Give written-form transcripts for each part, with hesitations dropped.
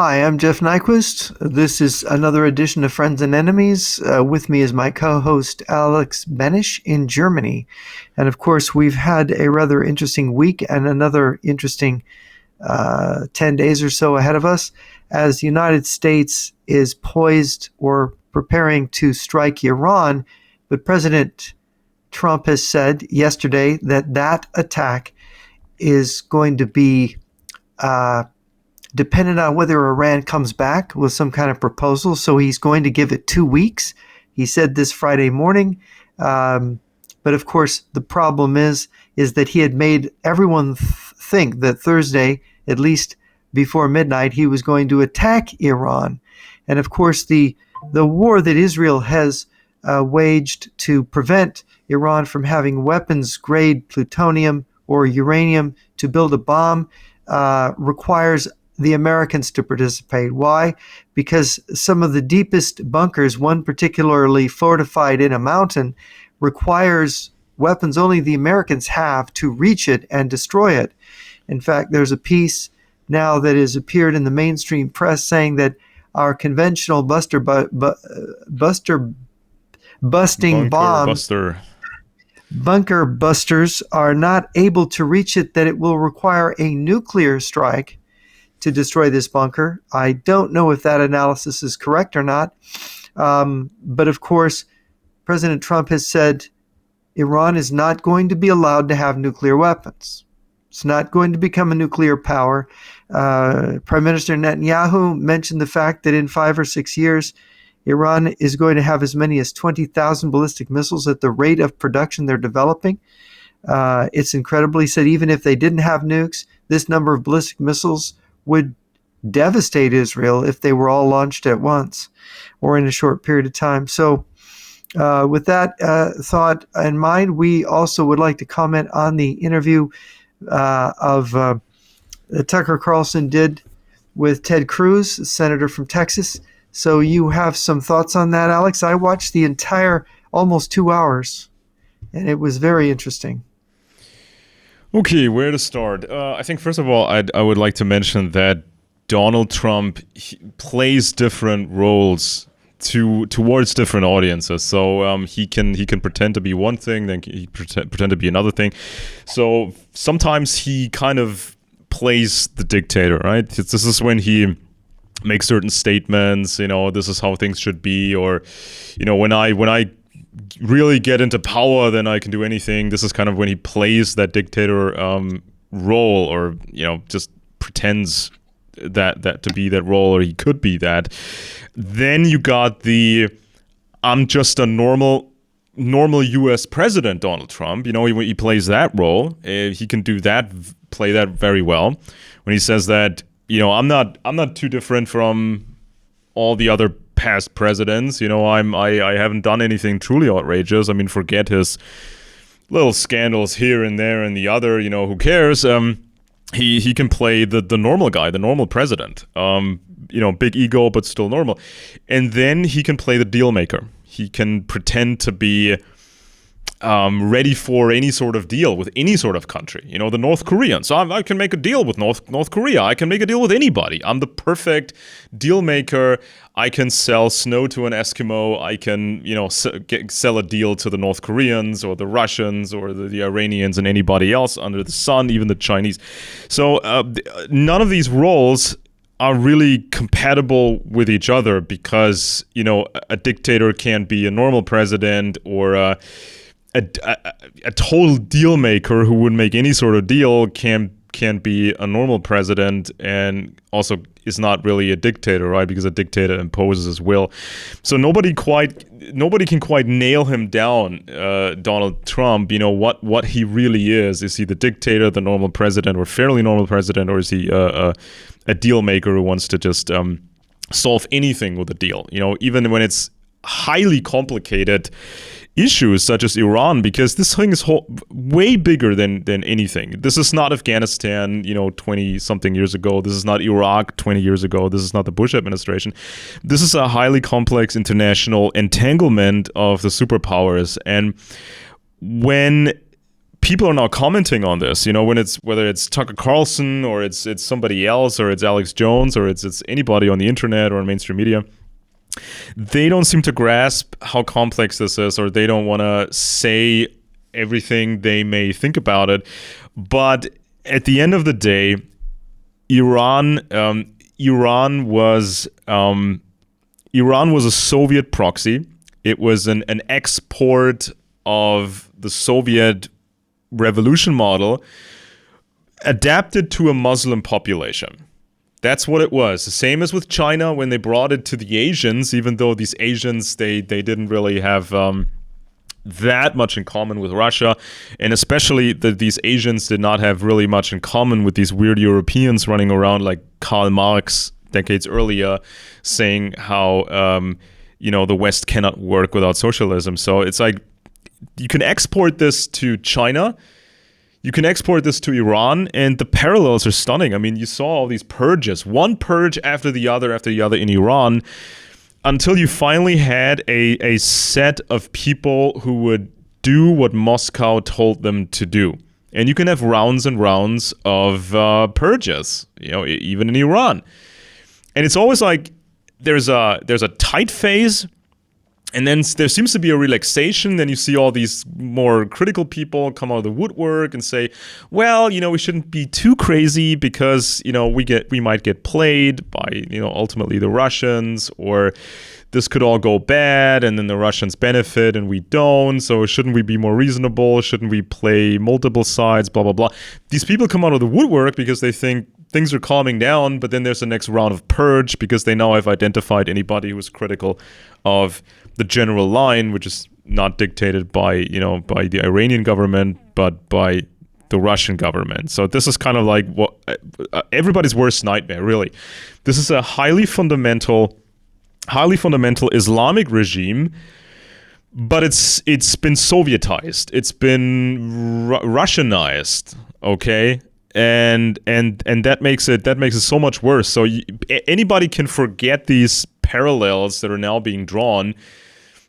Hi, I'm Jeff Nyquist. This is another edition of Friends and Enemies. With me is my co-host Alex Benesch in Germany. And of course, we've had a rather interesting week and another interesting 10 days or so ahead of us as the United States is poised or preparing to strike Iran. But President Trump has said yesterday that that attack is going to be dependent on whether Iran comes back with some kind of proposal. So he's going to give it 2 weeks. He said this Friday morning. But of course, the problem is that he had made everyone think that Thursday, at least before midnight, he was going to attack Iran. And of course, the war that Israel has waged to prevent Iran from having weapons-grade plutonium or uranium to build a bomb requires the Americans to participate. Why? Because some of the deepest bunkers, one particularly fortified in a mountain, requires weapons only the Americans have to reach it and destroy it. In fact, there's a piece now that has appeared in the mainstream press saying that our conventional bunker busters are not able to reach it, that it will require a nuclear strike to destroy this bunker. I don't know if that analysis is correct or not. But of course, President Trump has said Iran is not going to be allowed to have nuclear weapons. It's not going to become a nuclear power. Prime Minister Netanyahu mentioned the fact that in 5 or 6 years, Iran is going to have as many as 20,000 ballistic missiles at the rate of production they're developing. It's incredible. He said even if they didn't have nukes, this number of ballistic missiles would devastate Israel if they were all launched at once or in a short period of time. So with that thought in mind, we also would like to comment on the interview of Tucker Carlson did with Ted Cruz, a senator from Texas. So you have some thoughts on that, Alex? I watched the entire almost 2 hours, and it was very interesting. Okay, where to start? I think first of all, I would like to mention that Donald Trump plays different roles towards different audiences. So he can pretend to be one thing, then he pretend to be another thing. So sometimes he kind of plays the dictator, right? This is when he makes certain statements. This is how things should be, or when I really get into power, then I can do anything. This is kind of when he plays that dictator role, or just pretends that to be that role, or he could be that. Then you got the I'm just a normal U.S. president, Donald Trump. He plays that role. He can do that, play that very well. When he says that, I'm not too different from all the other past presidents. I haven't done anything truly outrageous. I mean, forget his little scandals here and there and the other. Who cares? He can play the normal guy, the normal president. Big ego, but still normal. And then he can play the deal maker. He can pretend to be ready for any sort of deal with any sort of country. The North Koreans. So I can make a deal with North Korea. I can make a deal with anybody. I'm the perfect deal maker. I can sell snow to an Eskimo. I can, sell a deal to the North Koreans or the Russians or the Iranians and anybody else under the sun, even the Chinese. So none of these roles are really compatible with each other because, a dictator can't be a normal president, or a total deal maker who would make any sort of deal can't be a normal president, and also is not really a dictator, right? Because a dictator imposes his will. So nobody can quite nail him down, Donald Trump. What he really is. Is he the dictator, the normal president, or fairly normal president, or is he a deal maker who wants to just solve anything with a deal? Even when it's highly complicated issues such as Iran, because this thing is way bigger than anything. This is not Afghanistan, 20-something years ago. This is not Iraq 20 years ago. This is not the Bush administration. This is a highly complex international entanglement of the superpowers. And when people are now commenting on this, whether it's Tucker Carlson or it's somebody else or it's Alex Jones or it's anybody on the internet or in mainstream media. They don't seem to grasp how complex this is, or they don't want to say everything they may think about it. But at the end of the day, Iran was a Soviet proxy. It was an export of the Soviet revolution model adapted to a Muslim population. That's what it was. The same as with China when they brought it to the Asians, even though these Asians, they didn't really have that much in common with Russia. And especially these Asians did not have really much in common with these weird Europeans running around like Karl Marx decades earlier saying how, the West cannot work without socialism. So it's like, you can export this to China, you can export this to Iran, and the parallels are stunning. I mean, you saw all these purges, one purge after the other in Iran, until you finally had a set of people who would do what Moscow told them to do. And you can have rounds and rounds of purges, even in Iran. And it's always like there's a tight phase, and then there seems to be a relaxation. Then you see all these more critical people come out of the woodwork and say, well, we shouldn't be too crazy because, we might get played by, ultimately the Russians, or this could all go bad and then the Russians benefit and we don't. So shouldn't we be more reasonable? Shouldn't we play multiple sides? Blah, blah, blah. These people come out of the woodwork because they think things are calming down, but then there's the next round of purge because they now have identified anybody who's critical of the general line, which is not dictated by the Iranian government, but by the Russian government. So this is kind of like what everybody's worst nightmare, really. This is a highly fundamental Islamic regime, but it's been Sovietized. It's been Russianized, okay? And that makes it so much worse. So anybody can forget these parallels that are now being drawn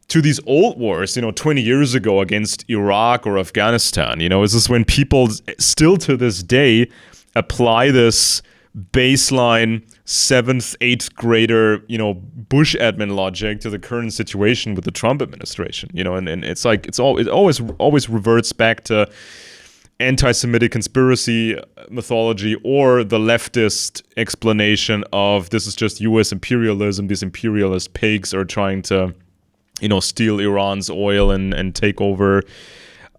to these old wars, 20 years ago against Iraq or Afghanistan. This is when people still to this day apply this baseline 7th, 8th grader, Bush admin logic to the current situation with the Trump administration, and it's like, it always reverts back to anti-Semitic conspiracy mythology or the leftist explanation of this is just U.S. imperialism. These imperialist pigs are trying to, steal Iran's oil and take over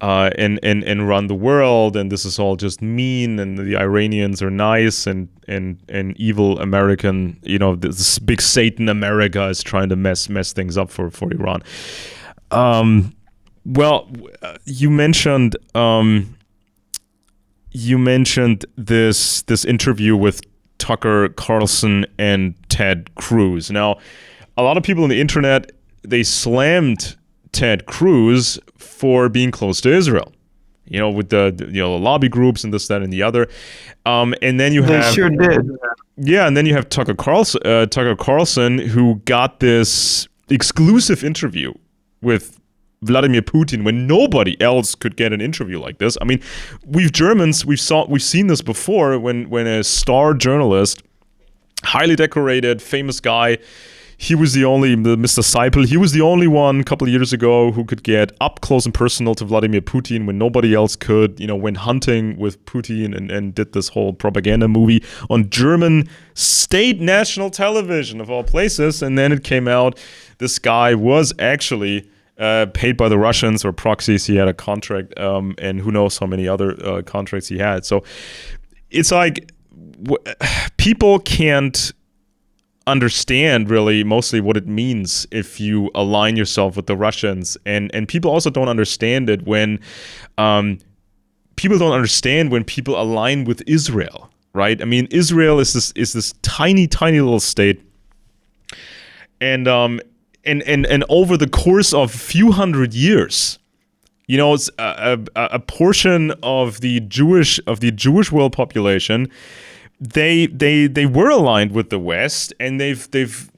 and run the world, and this is all just mean, and the Iranians are nice, and evil American, this big Satan America is trying to mess things up for Iran. You mentioned this interview with Tucker Carlson and Ted Cruz. Now, a lot of people on the internet, they slammed Ted Cruz for being close to Israel, with the lobby groups and this, that, and the other. And then you have, they sure did. Yeah, and then you have Tucker Carlson, who got this exclusive interview with Vladimir Putin when nobody else could get an interview like this. I mean, we've seen this before when a star journalist, highly decorated, famous guy, he was Mr. Seipel, he was the only one a couple of years ago who could get up close and personal to Vladimir Putin when nobody else could, went hunting with Putin and did this whole propaganda movie on German state national television, of all places. And then it came out, this guy was actually paid by the Russians or proxies. He had a contract, and who knows how many other contracts he had. So it's like people can't understand really mostly what it means if you align yourself with the Russians, and people also don't understand it when people align with Israel, right? I mean, Israel is this tiny little state, and over the course of a few hundred years, it's a portion of the Jewish world population. They were aligned with the West, and they've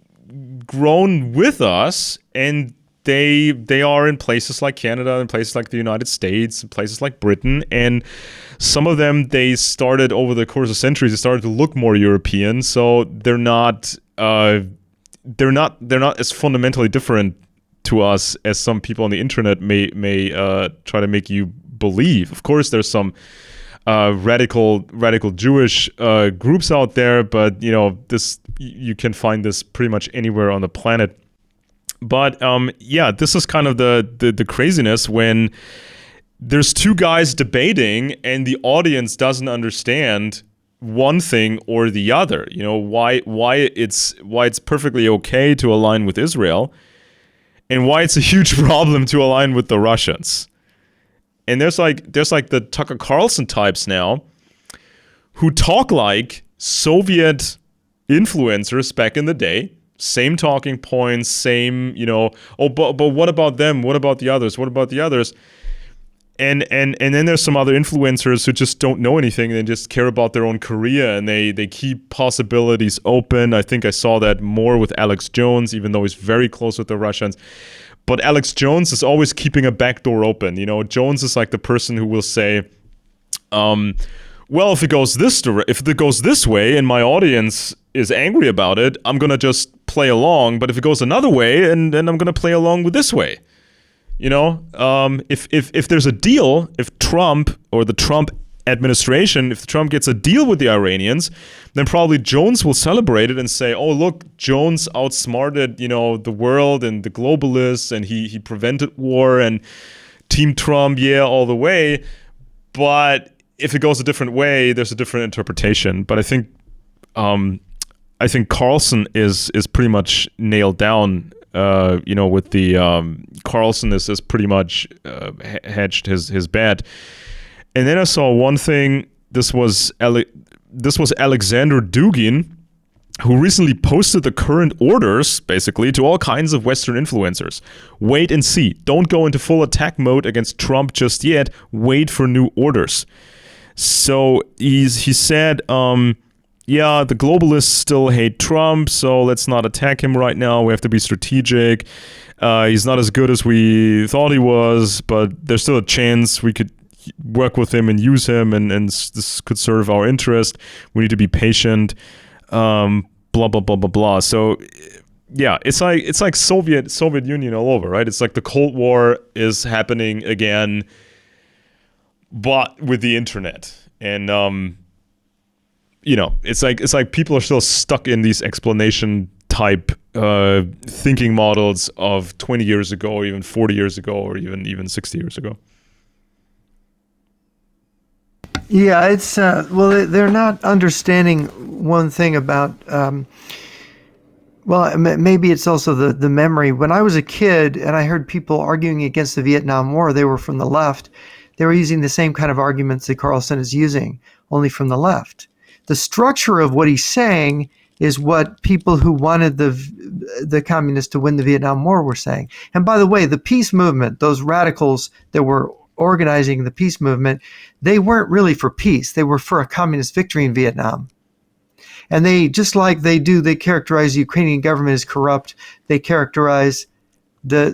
grown with us, and they are in places like Canada, in places like the United States, in places like Britain, and some of them, they started over the course of centuries, they started to look more European, so they're not as fundamentally different to us as some people on the internet may try to make you believe. Of course, there's some radical Jewish groups out there, but you can find this pretty much anywhere on the planet. But this is kind of the craziness when there's two guys debating and the audience doesn't understand one thing or the other. Why it's perfectly okay to align with Israel, and why it's a huge problem to align with the Russians. And there's like the Tucker Carlson types now who talk like Soviet influencers back in the day. Same talking points, same, but what about them? What about the others? What about the others? And then there's some other influencers who just don't know anything. They just care about their own career, and they keep possibilities open. I think I saw that more with Alex Jones, even though he's very close with the Russians. But Alex Jones is always keeping a back door open. Jones is like the person who will say, well, if it goes this way and my audience is angry about it, I'm going to just play along. But if it goes another way, and then I'm going to play along with this way. If there's a deal, if Trump or the Trump administration, if Trump gets a deal with the Iranians, then probably Jones will celebrate it and say, oh, look, Jones outsmarted, the world and the globalists, and he prevented war, and Team Trump, yeah, all the way. But if it goes a different way, there's a different interpretation. But I think Carlson is pretty much nailed down. With the Carlson is pretty much hedged his bet. And then I saw one thing. This was Alexander Dugin, who recently posted the current orders, basically, to all kinds of Western influencers. Wait and see. Don't go into full attack mode against Trump just yet. Wait for new orders. So he said, the globalists still hate Trump, so let's not attack him right now. We have to be strategic. He's not as good as we thought he was, but there's still a chance we could work with him and use him, and this could serve our interest. We need to be patient. Blah blah blah blah blah. So yeah, it's like Soviet Union all over, right? It's like the Cold War is happening again, but with the internet. And it's like people are still stuck in these explanation type thinking models of 20 years ago, or even 40 years ago, or even 60 years ago. Yeah, it's they're not understanding one thing about. Maybe it's also the memory. When I was a kid and I heard people arguing against the Vietnam War, they were from the left. They were using the same kind of arguments that Carlson is using, only from the left. The structure of what he's saying is what people who wanted the communists to win the Vietnam War were saying. And by the way, the peace movement, those radicals that were organizing the peace movement, they weren't really for peace. They were for a communist victory in Vietnam. And they, just like they characterize the Ukrainian government as corrupt. They characterize the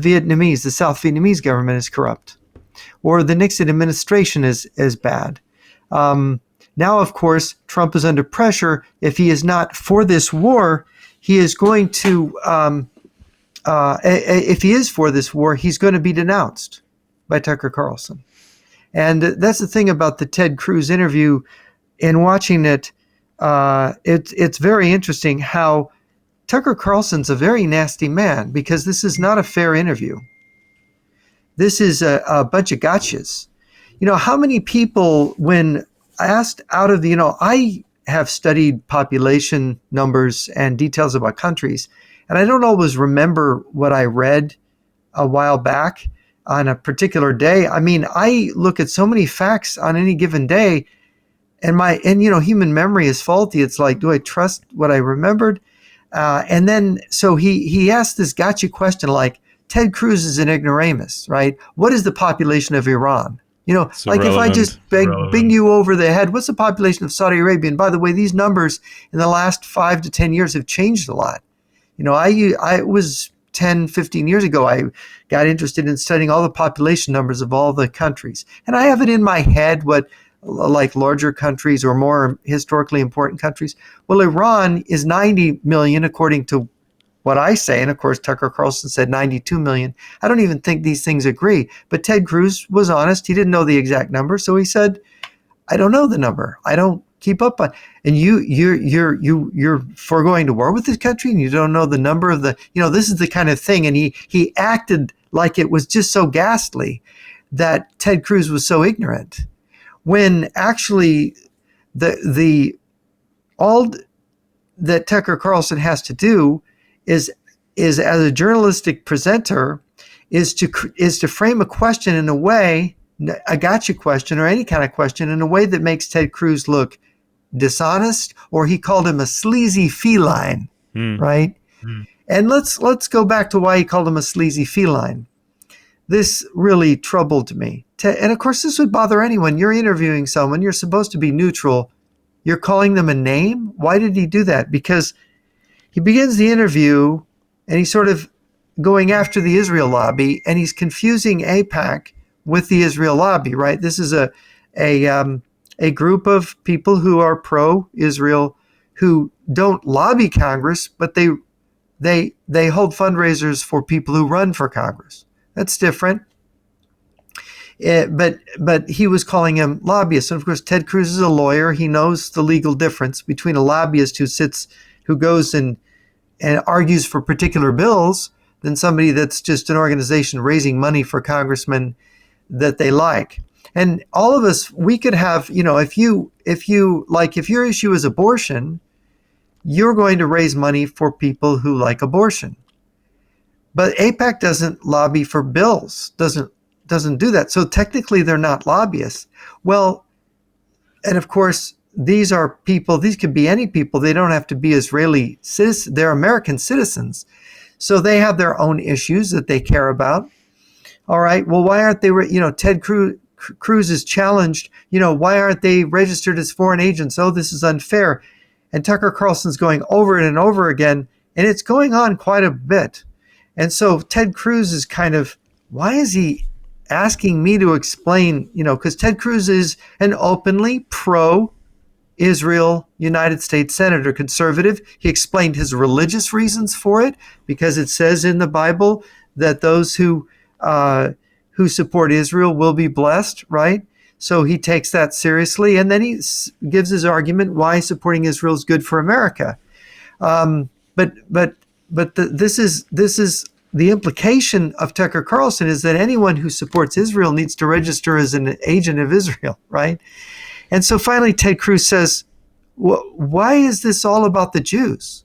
Vietnamese, the South Vietnamese government as corrupt, or the Nixon administration as bad. Now, of course, Trump is under pressure. If he is not for this war, he is going to, if he is for this war, he's going to be denounced by Tucker Carlson. And that's the thing about the Ted Cruz interview. In watching it, it's very interesting how Tucker Carlson's a very nasty man, because this is not a fair interview. This is a bunch of gotchas. How many people, when asked out of the, I have studied population numbers and details about countries, and I don't always remember what I read a while back on a particular day. I mean, I look at so many facts on any given day, and human memory is faulty. It's like, do I trust what I remembered? And then, so he asked this gotcha question like, Ted Cruz is an ignoramus, right? What is the population of Iran? It's like if I just bing you over the head, what's the population of Saudi Arabia? And by the way, these numbers in the last 5 to 10 years have changed a lot. I was 10, 15 years ago, I got interested in studying all the population numbers of all the countries. And I have it in my head what like larger countries or more historically important countries. Well, Iran is 90 million according to what I say. And of course, Tucker Carlson said 92 million. I don't even think these things agree. But Ted Cruz was honest. He didn't know the exact number. So he said, I don't know the number. I don't keep up on. And you're foregoing to war with this country and you don't know the number of the, this is the kind of thing. And he acted like it was just so ghastly that Ted Cruz was so ignorant, when actually all that Tucker Carlson has to do is as a journalistic presenter is to frame a question in a way, a gotcha question or any kind of question, in a way that makes Ted Cruz look dishonest, or he called him a sleazy feline, right? And let's go back to why he called him a sleazy feline. This really troubled me. And of course, this would bother anyone. You're interviewing someone, you're supposed to be neutral. You're calling them a name? Why did he do that? Because he begins the interview and he's sort of going after the Israel lobby, and he's confusing AIPAC with the Israel lobby, right? This is a group of people who are pro-Israel, who don't lobby Congress, but they hold fundraisers for people who run for Congress. That's different. But he was calling him lobbyists. And of course, Ted Cruz is a lawyer. He knows the legal difference between a lobbyist who goes and argues for particular bills than somebody that's just an organization raising money for congressmen that they like. And all of us, we could have, if your issue is abortion, you're going to raise money for people who like abortion. But AIPAC doesn't lobby for bills, doesn't do that. So technically they're not lobbyists. Well, and of course, these are people, these could be any people. They don't have to be Israeli citizens. They're American citizens. So they have their own issues that they care about. All right. Well, why aren't they, Ted Cruz is challenged, why aren't they registered as foreign agents? Oh, this is unfair. And Tucker Carlson's going over it and over again, and it's going on quite a bit. And so Ted Cruz is kind of, why is he asking me to explain, because Ted Cruz is an openly pro-Israel United States senator, conservative. He explained his religious reasons for it, because it says in the Bible that those who support Israel will be blessed, right? So he takes that seriously, and then he gives his argument why supporting Israel is good for America. This is the implication of Tucker Carlson is that anyone who supports Israel needs to register as an agent of Israel, right? And so finally, Ted Cruz says, "Why is this all about the Jews?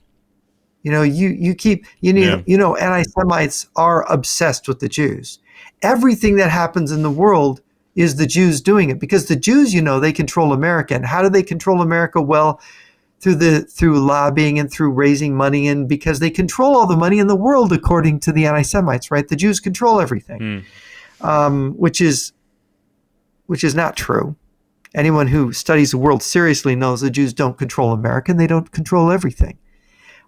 Anti-Semites are obsessed with the Jews. Everything that happens in the world is the Jews doing it, because the Jews, they control America. And how do they control America? Well, through lobbying and through raising money, and because they control all the money in the world, according to the anti-Semites, right? The Jews control everything, which is not true. Anyone who studies the world seriously knows the Jews don't control America, and they don't control everything.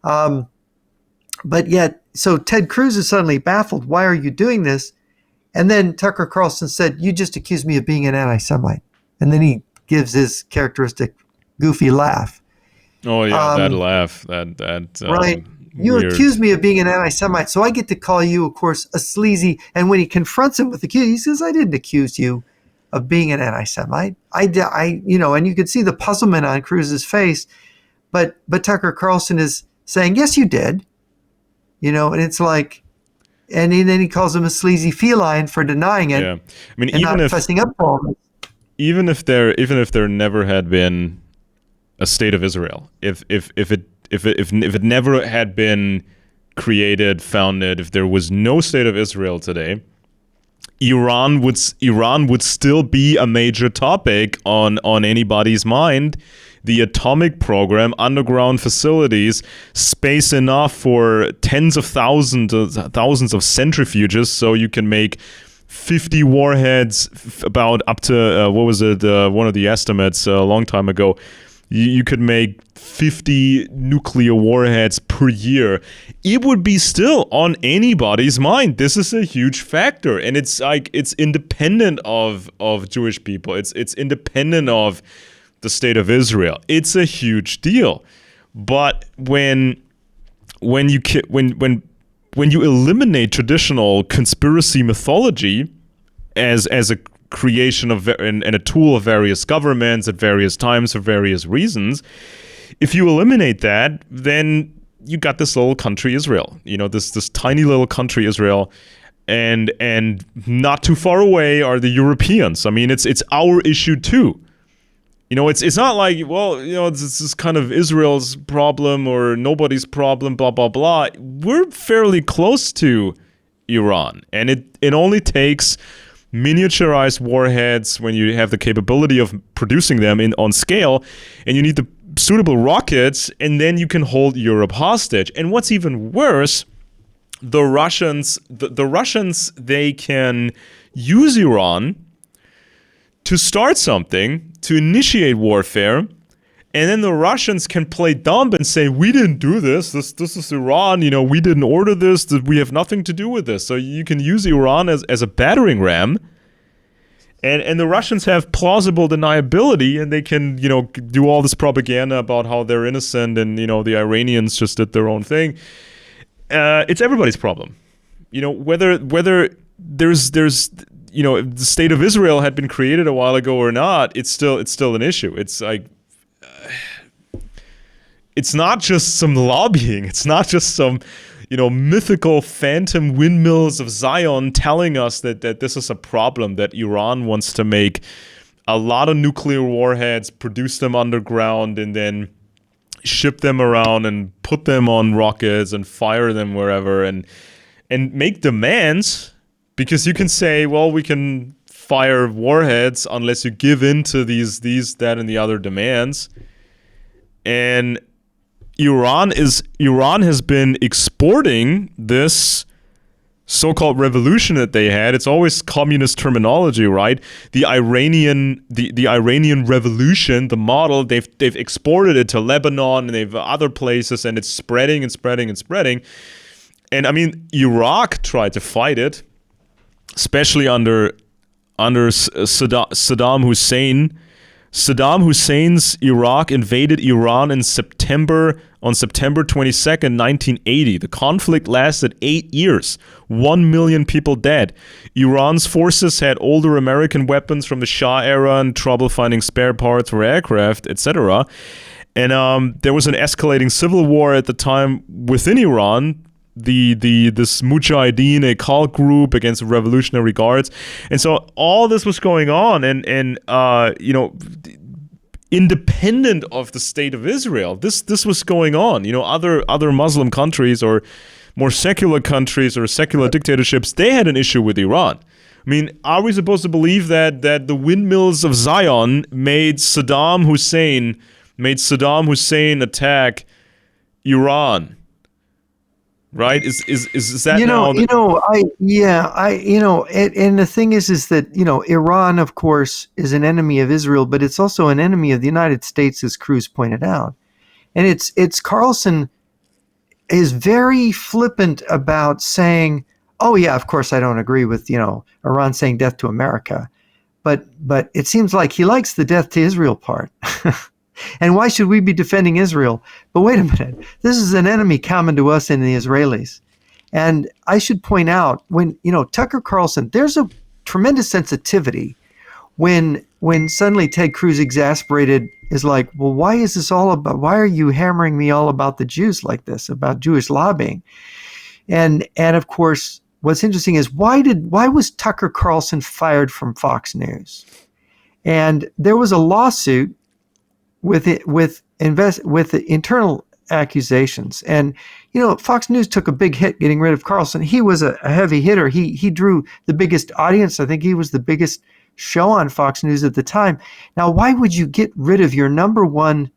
But yet, so Ted Cruz is suddenly baffled. Why are you doing this? And then Tucker Carlson said, you just accused me of being an anti-Semite. And then he gives his characteristic goofy laugh. Oh, yeah, that laugh. Right. You accused me of being an anti-Semite, so I get to call you, of course, a sleazy. And when he confronts him with the accuse, he says, I didn't accuse you of being an anti-Semite. And you could see the puzzlement on Cruz's face. But Tucker Carlson is saying, yes, you did. And it's like, and then he calls him a sleazy feline for denying it. Yeah. I mean, and not fessing up for him. Even if there never had been a state of Israel, if it never had been created, founded, if there was no state of Israel today, Iran would still be a major topic on anybody's mind. The atomic program, underground facilities, space enough for tens of thousands of centrifuges, so you can make 50 warheads, about up to one of the estimates a long time ago, you could make 50 nuclear warheads per year. It would be still on anybody's mind. This is a huge factor, and it's independent of Jewish people. It's independent of the state of Israel. It's a huge deal. But when you eliminate traditional conspiracy mythology as a creation of and a tool of various governments at various times for various reasons, if you eliminate that, then you got this little country Israel, this tiny little country Israel, and not too far away are the Europeans. I mean, it's our issue too. It's not like, well, this is kind of Israel's problem or nobody's problem, blah, blah, blah. We're fairly close to Iran, and it only takes miniaturized warheads when you have the capability of producing them on scale, and you need the suitable rockets, and then you can hold Europe hostage. And what's even worse, the Russians, they can use Iran to start something, to initiate warfare, and then the Russians can play dumb and say, we didn't do this. This is Iran. We didn't order this. We have nothing to do with this. So you can use Iran as a battering ram. And the Russians have plausible deniability, and they can, do all this propaganda about how they're innocent and, the Iranians just did their own thing. It's everybody's problem. Whether there's if the state of Israel had been created a while ago or not, it's still an issue. It's like, it's not just some lobbying. It's not just some, mythical phantom windmills of Zion telling us that this is a problem, that Iran wants to make a lot of nuclear warheads, produce them underground, and then ship them around and put them on rockets and fire them wherever and make demands, because you can say, well, we can fire warheads unless you give in to these, that, and the other demands. And Iran has been exporting this so-called revolution that they had. It's always communist terminology, right? The Iranian revolution, the model, they've exported it to Lebanon and they've other places, and it's spreading and spreading and spreading. And I mean, Iraq tried to fight it, especially under Saddam Hussein. Saddam Hussein's Iraq invaded Iran on September 22nd, 1980. The conflict lasted 8 years. 1 million people dead. Iran's forces had older American weapons from the Shah era and trouble finding spare parts for aircraft, etc. And there was an escalating civil war at the time within Iran. This Mujahideen, a cult group against the Revolutionary Guards, and so all this was going on, and independent of the state of Israel, this was going on. Other Muslim countries or more secular countries or secular dictatorships, they had an issue with Iran. I mean, are we supposed to believe that the windmills of Zion made Saddam Hussein attack Iran? Right? Is that and the thing is that, Iran, of course, is an enemy of Israel, but it's also an enemy of the United States, as Cruz pointed out. And it's Carlson is very flippant about saying, oh yeah, of course I don't agree with, Iran saying death to America. But it seems like he likes the death to Israel part. And why should we be defending Israel? But wait a minute, this is an enemy common to us and the Israelis. And I should point out, when, Tucker Carlson, there's a tremendous sensitivity when suddenly Ted Cruz, exasperated, is like, well, why is this all about, why are you hammering me all about the Jews like this, about Jewish lobbying? And of course, what's interesting is, why was Tucker Carlson fired from Fox News? And there was a lawsuit with internal accusations, and Fox News took a big hit getting rid of Carlson. He was a heavy hitter. He drew the biggest audience. I think he was the biggest show on Fox News at the time. Now, why would you get rid of your number one,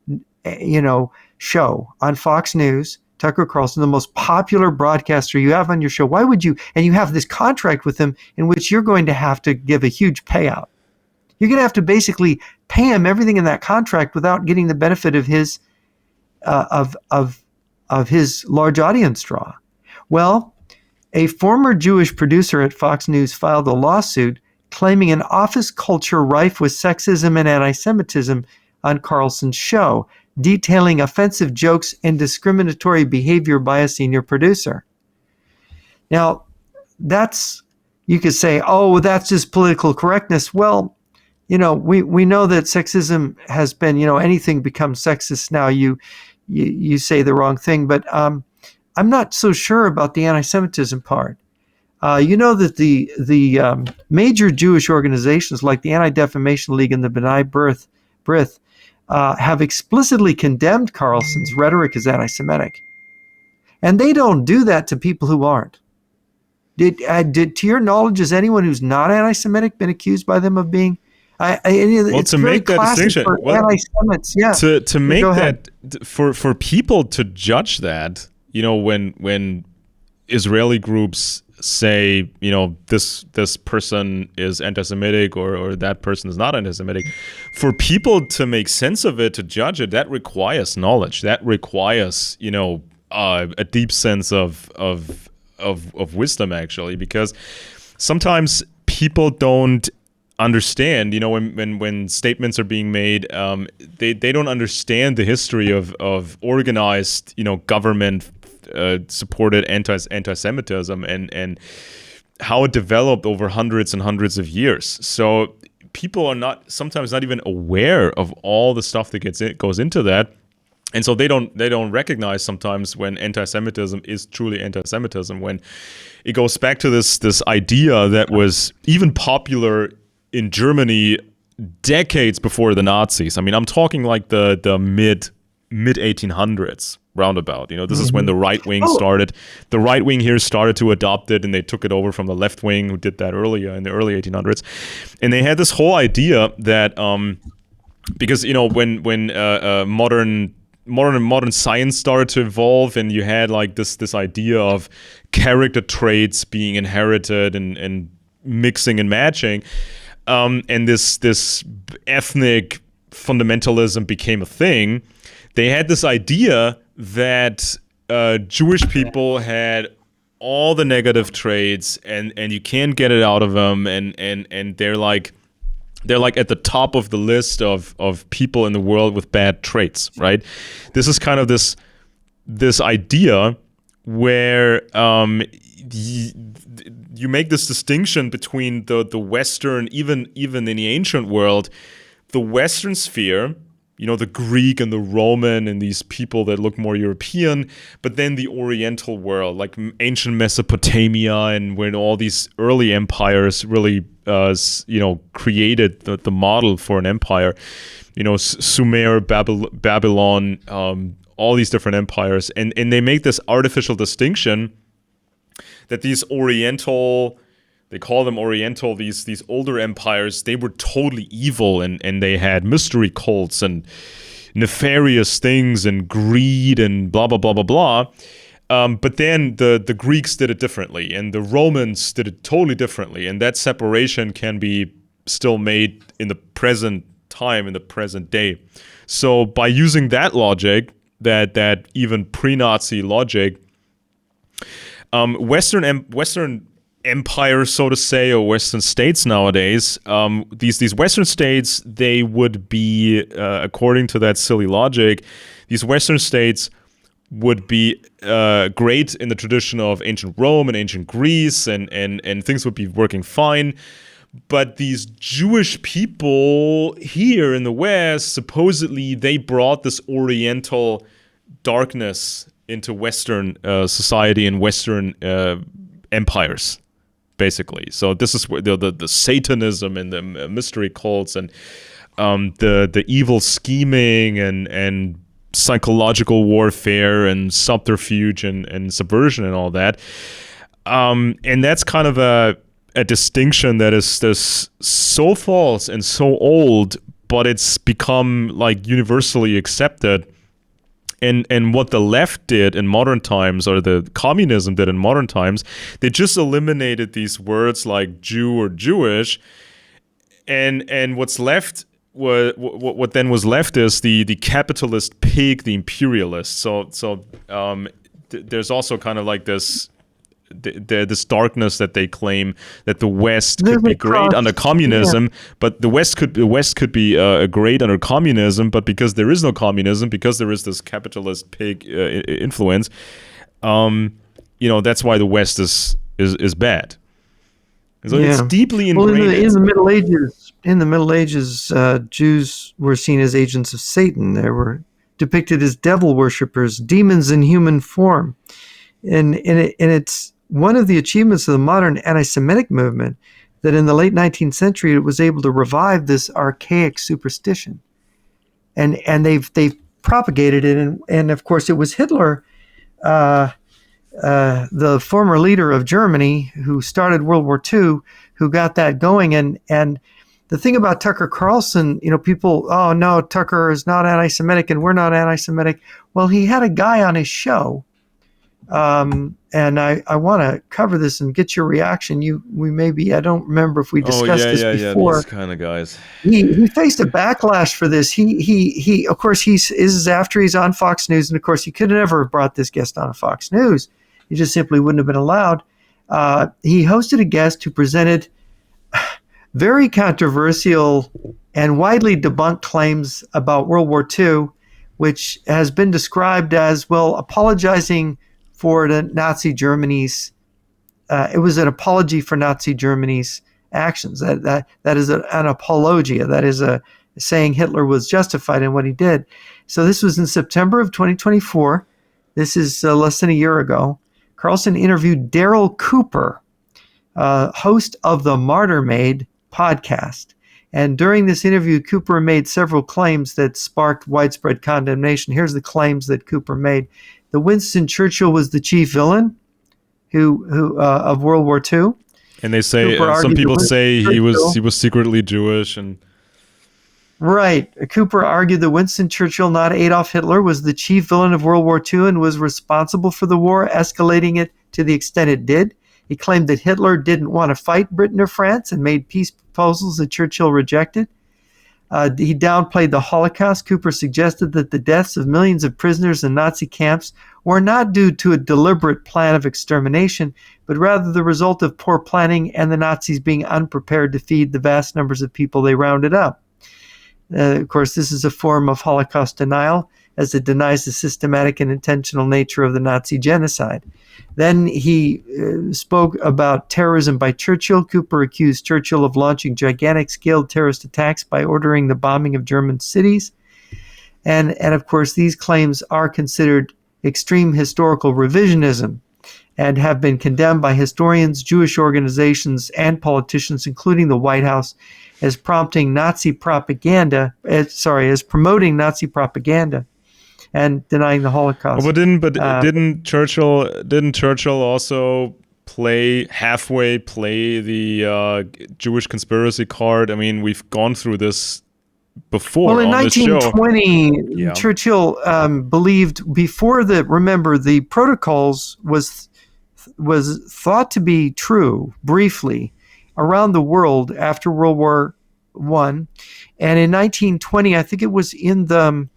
show on Fox News, Tucker Carlson, the most popular broadcaster you have on your show? Why would you? And you have this contract with him in which you're going to have to give a huge payout. You're going to have to basically pay him everything in that contract without getting the benefit of his his large audience draw. Well, a former Jewish producer at Fox News filed a lawsuit claiming an office culture rife with sexism and anti-Semitism on Carlson's show, detailing offensive jokes and discriminatory behavior by a senior producer. Now, you could say, oh, well, that's just political correctness. Well, we know that sexism has been, anything becomes sexist now. You say the wrong thing, but I'm not so sure about the anti-Semitism part. That the major Jewish organizations like the Anti-Defamation League and the B'nai B'rith have explicitly condemned Carlson's rhetoric as anti-Semitic, and they don't do that to people who aren't. Did to your knowledge, has anyone who's not anti-Semitic been accused by them of being? It's to very make that classic distinction, for anti-Semites, yeah. To make that for people to judge that, when Israeli groups say, this person is anti-Semitic or that person is not anti-Semitic, for people to make sense of it, to judge it, that requires knowledge. That requires, a deep sense of wisdom, actually, because sometimes people don't understand, when statements are being made, they don't understand the history of organized, government supported anti-Semitism and how it developed over hundreds and hundreds of years. So people are sometimes not even aware of all the stuff that goes into that. And so they don't recognize sometimes when anti-Semitism is truly anti-Semitism, when it goes back to this idea that was even popular in Germany decades before the Nazis. I mean, I'm talking like the mid 1800s roundabout. This is when the right wing started. The right wing here started to adopt it, and they took it over from the left wing, who did that earlier in the early 1800s. And they had this whole idea that because when modern science started to evolve, and you had like this idea of character traits being inherited and mixing and matching, and this ethnic fundamentalism became a thing. They had this idea that Jewish people had all the negative traits, and you can't get it out of them, and they're like at the top of the list of people in the world with bad traits, right? This is kind of this idea where you make this distinction between the Western, even in the ancient world, the Western sphere, the Greek and the Roman and these people that look more European, but then the Oriental world, like ancient Mesopotamia, and when all these early empires really, created the model for an empire, Sumer, Babylon, all these different empires, and they make this artificial distinction that these Oriental, they call them Oriental, these older empires, they were totally evil, and they had mystery cults and nefarious things and greed and blah, blah, blah, blah, blah. But then the Greeks did it differently, and the Romans did it totally differently. And that separation can be still made in the present time, in the present day. So by using that logic, that even pre-Nazi logic, Western empires, so to say, or Western states nowadays, these Western states, they would be, according to that silly logic, these Western states would be great in the tradition of ancient Rome and ancient Greece, and things would be working fine. But these Jewish people here in the West, supposedly they brought this Oriental darkness into Western society and Western empires, basically. So this is where the Satanism and the mystery cults and the evil scheming and psychological warfare and subterfuge and subversion and all that. And that's kind of a distinction that is so false and so old, but it's become like universally accepted. And what the left did in modern times, or the communism did in modern times, they just eliminated these words like Jew or Jewish, and what's left, what then was left is the capitalist pig, the imperialist. There's also kind of like this darkness that they claim that the West could be great under communism, but the West could be great under communism, but because there is no communism, because there is this capitalist pig influence, that's why the West is bad. So it's deeply ingrained. Well, in the Middle Ages, Jews were seen as agents of Satan. They were depicted as devil worshippers, demons in human form, and it's one of the achievements of the modern anti-Semitic movement that in the late 19th century it was able to revive this archaic superstition, and they've propagated it, and of course it was Hitler, the former leader of Germany, who started World War II, who got that going. And the thing about Tucker Carlson, people, oh no, Tucker is not anti-Semitic and we're not anti-Semitic. Well, he had a guy on his show, and I want to cover this and get your reaction. I don't remember if we discussed this before. Yeah, these kind of guys. He faced a backlash for this. He of course, this is after he's on Fox News, and of course, he could never have brought this guest on Fox News. He just simply wouldn't have been allowed. He hosted a guest who presented very controversial and widely debunked claims about World War II, which has been described as, apologizing for the Nazi Germany's. It was an apology for Nazi Germany's actions. That is an apologia. That is saying Hitler was justified in what he did. So this was in September of 2024. This is less than a year ago. Carlson interviewed Daryl Cooper, host of the Martyr Made podcast. And during this interview, Cooper made several claims that sparked widespread condemnation. Here's the claims that Cooper made. That Winston Churchill was the chief villain who of World War II. And they say, some people say he was secretly Jewish. Right. Cooper argued that Winston Churchill, not Adolf Hitler, was the chief villain of World War II and was responsible for the war, escalating it to the extent it did. He claimed that Hitler didn't want to fight Britain or France and made peace proposals that Churchill rejected. He downplayed the Holocaust. Cooper suggested that the deaths of millions of prisoners in Nazi camps were not due to a deliberate plan of extermination, but rather the result of poor planning and the Nazis being unprepared to feed the vast numbers of people they rounded up. Of course, this is a form of Holocaust denial, as it denies the systematic and intentional nature of the Nazi genocide. Then he spoke about terrorism by Churchill. Cooper accused Churchill of launching gigantic scaled terrorist attacks by ordering the bombing of German cities. And of course, these claims are considered extreme historical revisionism and have been condemned by historians, Jewish organizations, and politicians, including the White House, as promoting Nazi propaganda and denying the Holocaust. Didn't Churchill also halfway play the Jewish conspiracy card? I mean, we've gone through this before. Well, in on 1920, Churchill believed the protocols was thought to be true briefly around the world after World War I. And in 1920, I think it was in the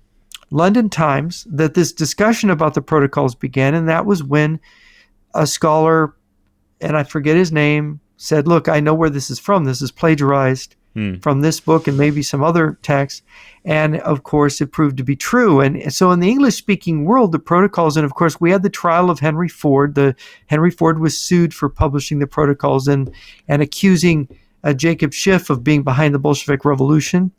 London Times that this discussion about the protocols began, and that was when a scholar, and I forget his name, said, look, I know where this is from. This is plagiarized from this book and maybe some other texts. And of course, it proved to be true. And so in the English-speaking world, the protocols, and of course, we had the trial of Henry Ford. Henry Ford was sued for publishing the protocols and accusing Jacob Schiff of being behind the Bolshevik Revolution.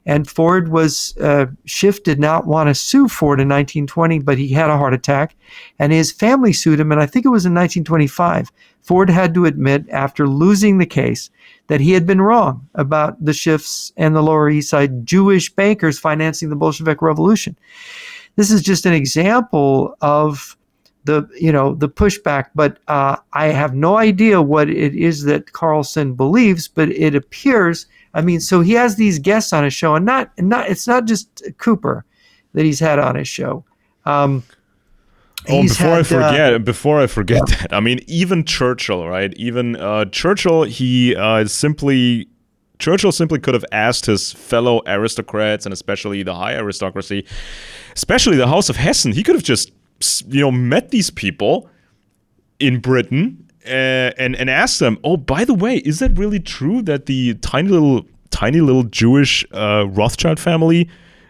And Schiff did not want to sue Ford in 1920, but he had a heart attack, and his family sued him, and I think it was in 1925. Ford had to admit, after losing the case, that he had been wrong about the Schiffs and the Lower East Side Jewish bankers financing the Bolshevik Revolution. This is just an example of the pushback, but I have no idea what it is that Carlson believes, but it appears, so he has these guests on his show, and it's not just Cooper that he's had on his show. Before I forget that, even Churchill, right? Even Churchill, he simply Churchill simply could have asked his fellow aristocrats, and especially the high aristocracy, especially the House of Hessen, he could have just, met these people in Britain and asked them, oh, by the way, is that really true that the tiny little Jewish Rothschild family,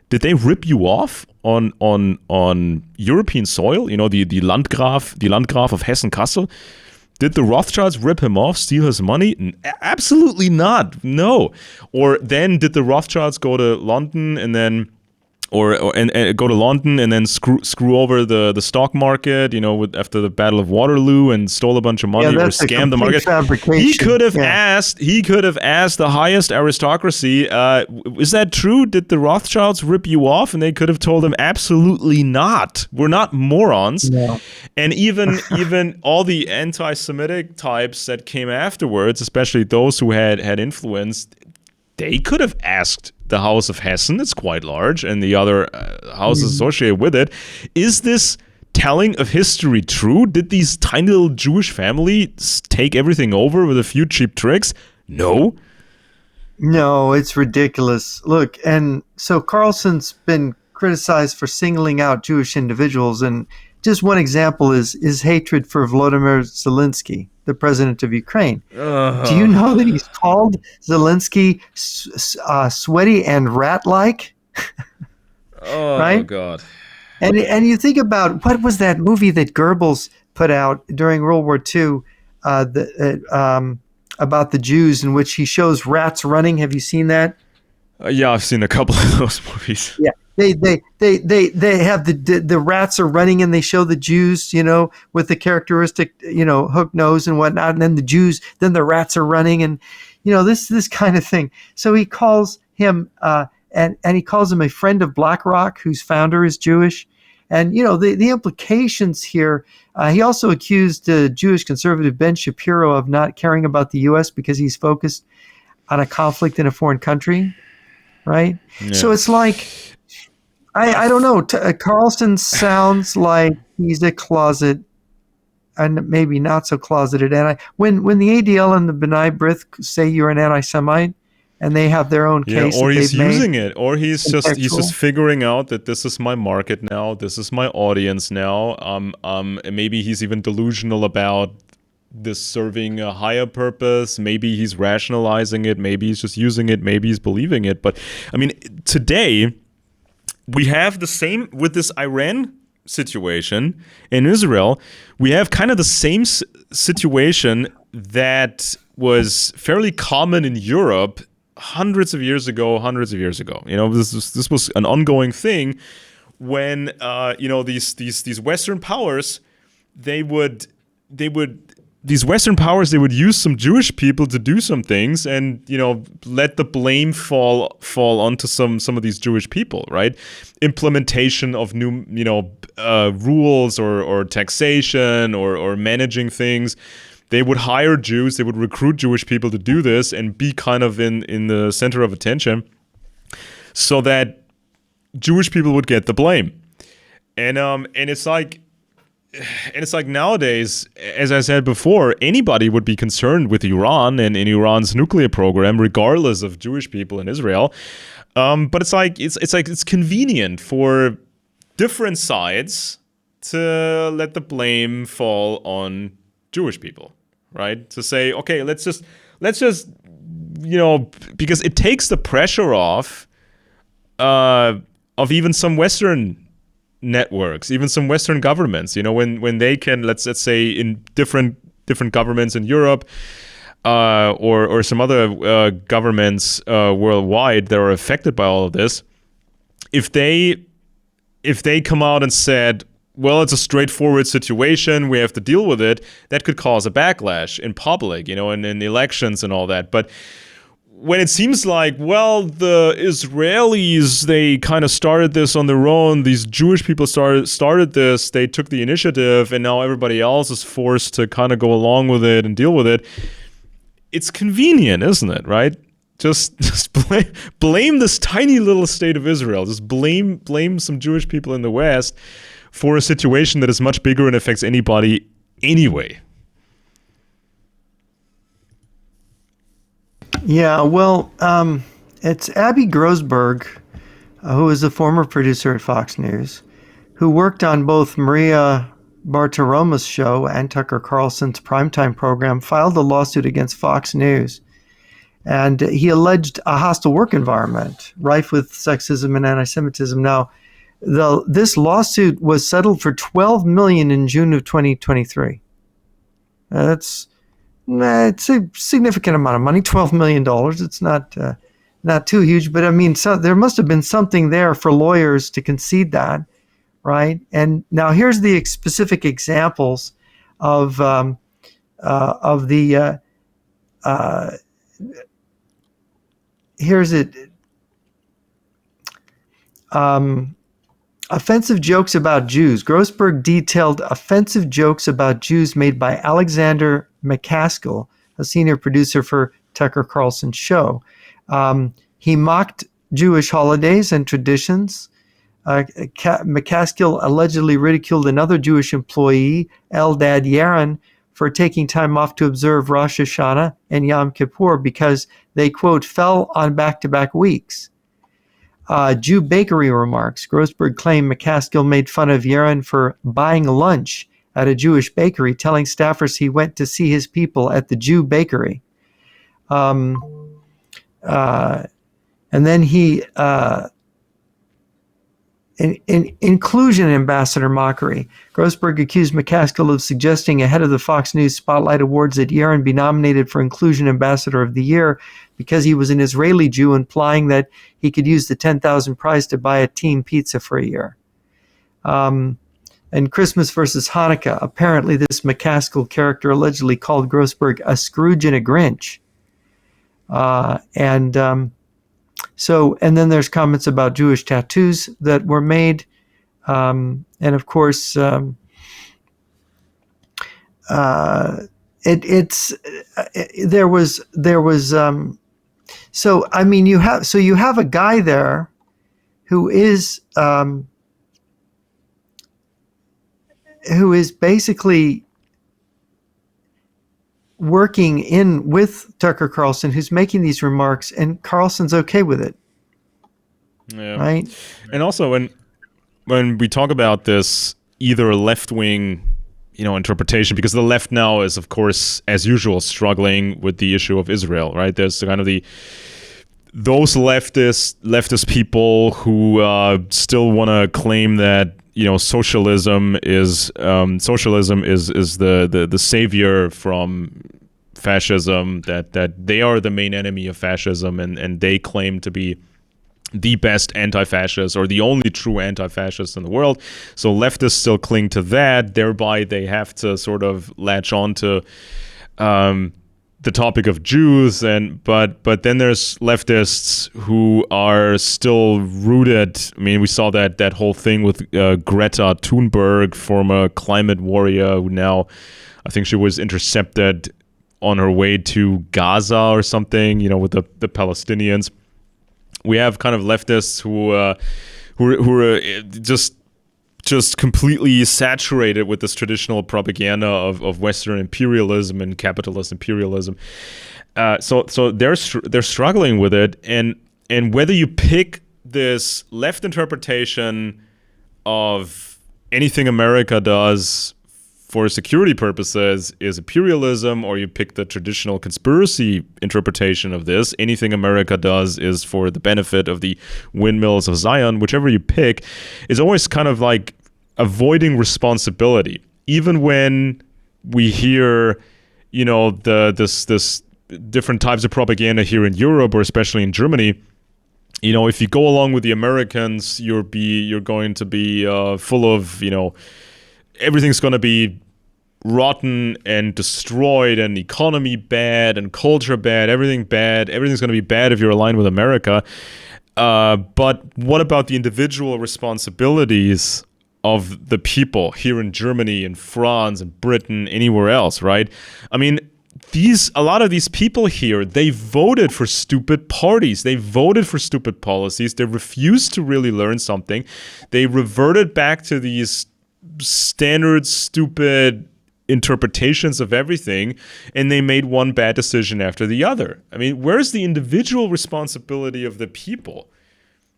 did they rip you off on European soil? The Landgraf of Hessen-Kassel. Did the Rothschilds rip him off, steal his money? Absolutely not. No. Or then did the Rothschilds go to London and then go to London and then screw over the stock market, after the Battle of Waterloo, and stole a bunch of money, or scam the market? He could have asked the highest aristocracy, is that true? Did the Rothschilds rip you off? And they could have told him, absolutely not. We're not morons. No. And even all the anti-Semitic types that came afterwards, especially those who had influence, they could have asked the House of Hessen, it's quite large, and the other houses associated with it, is this telling of history true? Did these tiny little Jewish families take everything over with a few cheap tricks? No. No, it's ridiculous. Look, and so Carlson's been criticized for singling out Jewish individuals, and just one example is his hatred for Volodymyr Zelensky, the president of Ukraine. Do you know that he's called Zelensky sweaty and rat-like? Oh, right? God. And you think about, what was that movie that Goebbels put out during World War II about the Jews, in which he shows rats running? Have you seen that? Yeah, I've seen a couple of those movies. Yeah. They have the rats are running, and they show the Jews, with the characteristic, hook nose and whatnot. And then the rats are running, and, this kind of thing. So he calls him, and he calls him a friend of BlackRock, whose founder is Jewish. And, the implications here, he also accused Jewish conservative Ben Shapiro of not caring about the U.S. because he's focused on a conflict in a foreign country. Right. Yeah. So it's like, I don't know. Carlson sounds like he's a closet, and maybe not so closeted. When the ADL and the B'nai B'rith say you're an anti-Semite, and they have their own case, or he's using it, or he's just figuring out that this is my market now, this is my audience now. Maybe he's even delusional about this serving a higher purpose. Maybe he's rationalizing it. Maybe he's just using it. Maybe he's believing it. But I mean, today we have the same with this Iran situation in Israel. We have kind of the same situation that was fairly common in Europe hundreds of years ago. This was an ongoing thing when these Western powers they would use some Jewish people to do some things, and let the blame fall onto some of these Jewish people, right? Implementation of new rules or taxation or managing things. They would hire Jews, they would recruit Jewish people to do this and be kind of in the center of attention, so that Jewish people would get the blame. And it's like nowadays, as I said before, anybody would be concerned with Iran and in Iran's nuclear program, regardless of Jewish people in Israel. But it's convenient for different sides to let the blame fall on Jewish people, right? To say, okay, let's just because it takes the pressure off of even some Western networks, even some Western governments, when they can, let's say in different governments in Europe, or some other governments worldwide that are affected by all of this, if they come out and said, well, it's a straightforward situation, we have to deal with it, that could cause a backlash in public, and in elections and all that. But when it seems like, well, the Israelis, they kind of started this on their own, these Jewish people started this, they took the initiative, and now everybody else is forced to kind of go along with it and deal with it, it's convenient, isn't it, right? Just blame this tiny little state of Israel. Just blame some Jewish people in the West for a situation that is much bigger and affects anybody anyway. Yeah, well, it's Abby Grossberg, who is a former producer at Fox News, who worked on both Maria Bartiromo's show and Tucker Carlson's primetime program, filed a lawsuit against Fox News. And he alleged a hostile work environment, rife with sexism and anti-Semitism. Now, this lawsuit was settled for $12 million in June of 2023. It's a significant amount of money, $12 million. It's not too huge, but I mean, there must have been something there for lawyers to concede that, right? And now here's the specific examples of the here's it. Offensive jokes about Jews. Grossberg detailed offensive jokes about Jews made by Alexander McCaskill, a senior producer for Tucker Carlson's show. He mocked Jewish holidays and traditions. McCaskill allegedly ridiculed another Jewish employee, Eldad Yaron, for taking time off to observe Rosh Hashanah and Yom Kippur because they, quote, fell on back-to-back weeks. Jew bakery remarks. Grossberg claimed McCaskill made fun of Yaron for buying lunch at a Jewish bakery, telling staffers he went to see his people at the Jew bakery. And then he inclusion ambassador mockery. Grossberg accused McCaskill of suggesting ahead of the Fox News Spotlight Awards that Yaron be nominated for Inclusion Ambassador of the Year because he was an Israeli Jew, implying that he could use the $10,000 prize to buy a team pizza for a year. And Christmas versus Hanukkah. Apparently, this McCaskill character allegedly called Grossberg a Scrooge and a Grinch. And then there's comments about Jewish tattoos that were made, and of course, there was. So I mean, you have a guy there who is basically working with Tucker Carlson, who's making these remarks, and Carlson's okay with it. Yeah. Right. And also when we talk about this either left-wing, interpretation, because the left now is, of course, as usual, struggling with the issue of Israel, right? There's kind of those leftist people who still want to claim that socialism is the savior from fascism, that they are the main enemy of fascism, and they claim to be the best anti-fascist or the only true anti-fascist in the world. So leftists still cling to that. Thereby, they have to sort of latch on to the topic of Jews, but then there's leftists who are still rooted. I mean, we saw that whole thing with Greta Thunberg, former climate warrior, who now, I think she was intercepted on her way to Gaza or something, with the Palestinians. We have kind of leftists who are just completely saturated with this traditional propaganda of Western imperialism and capitalist imperialism. So they're struggling with it, and whether you pick this left interpretation of anything America does for security purposes is imperialism, or you pick the traditional conspiracy interpretation of this, anything America does is for the benefit of the windmills of Zion, whichever you pick, is always kind of like avoiding responsibility. Even when we hear, this different types of propaganda here in Europe, or especially in Germany, if you go along with the Americans, you're going to be full of, everything's going to be rotten and destroyed, and economy bad and culture bad, everything bad. Everything's going to be bad if you're aligned with America. But what about the individual responsibilities of the people here in Germany, in France, in Britain, anywhere else, right? I mean, a lot of these people here, they voted for stupid parties. They voted for stupid policies. They refused to really learn something. They reverted back to these standard, stupid interpretations of everything, and they made one bad decision after the other. I mean, where's the individual responsibility of the people?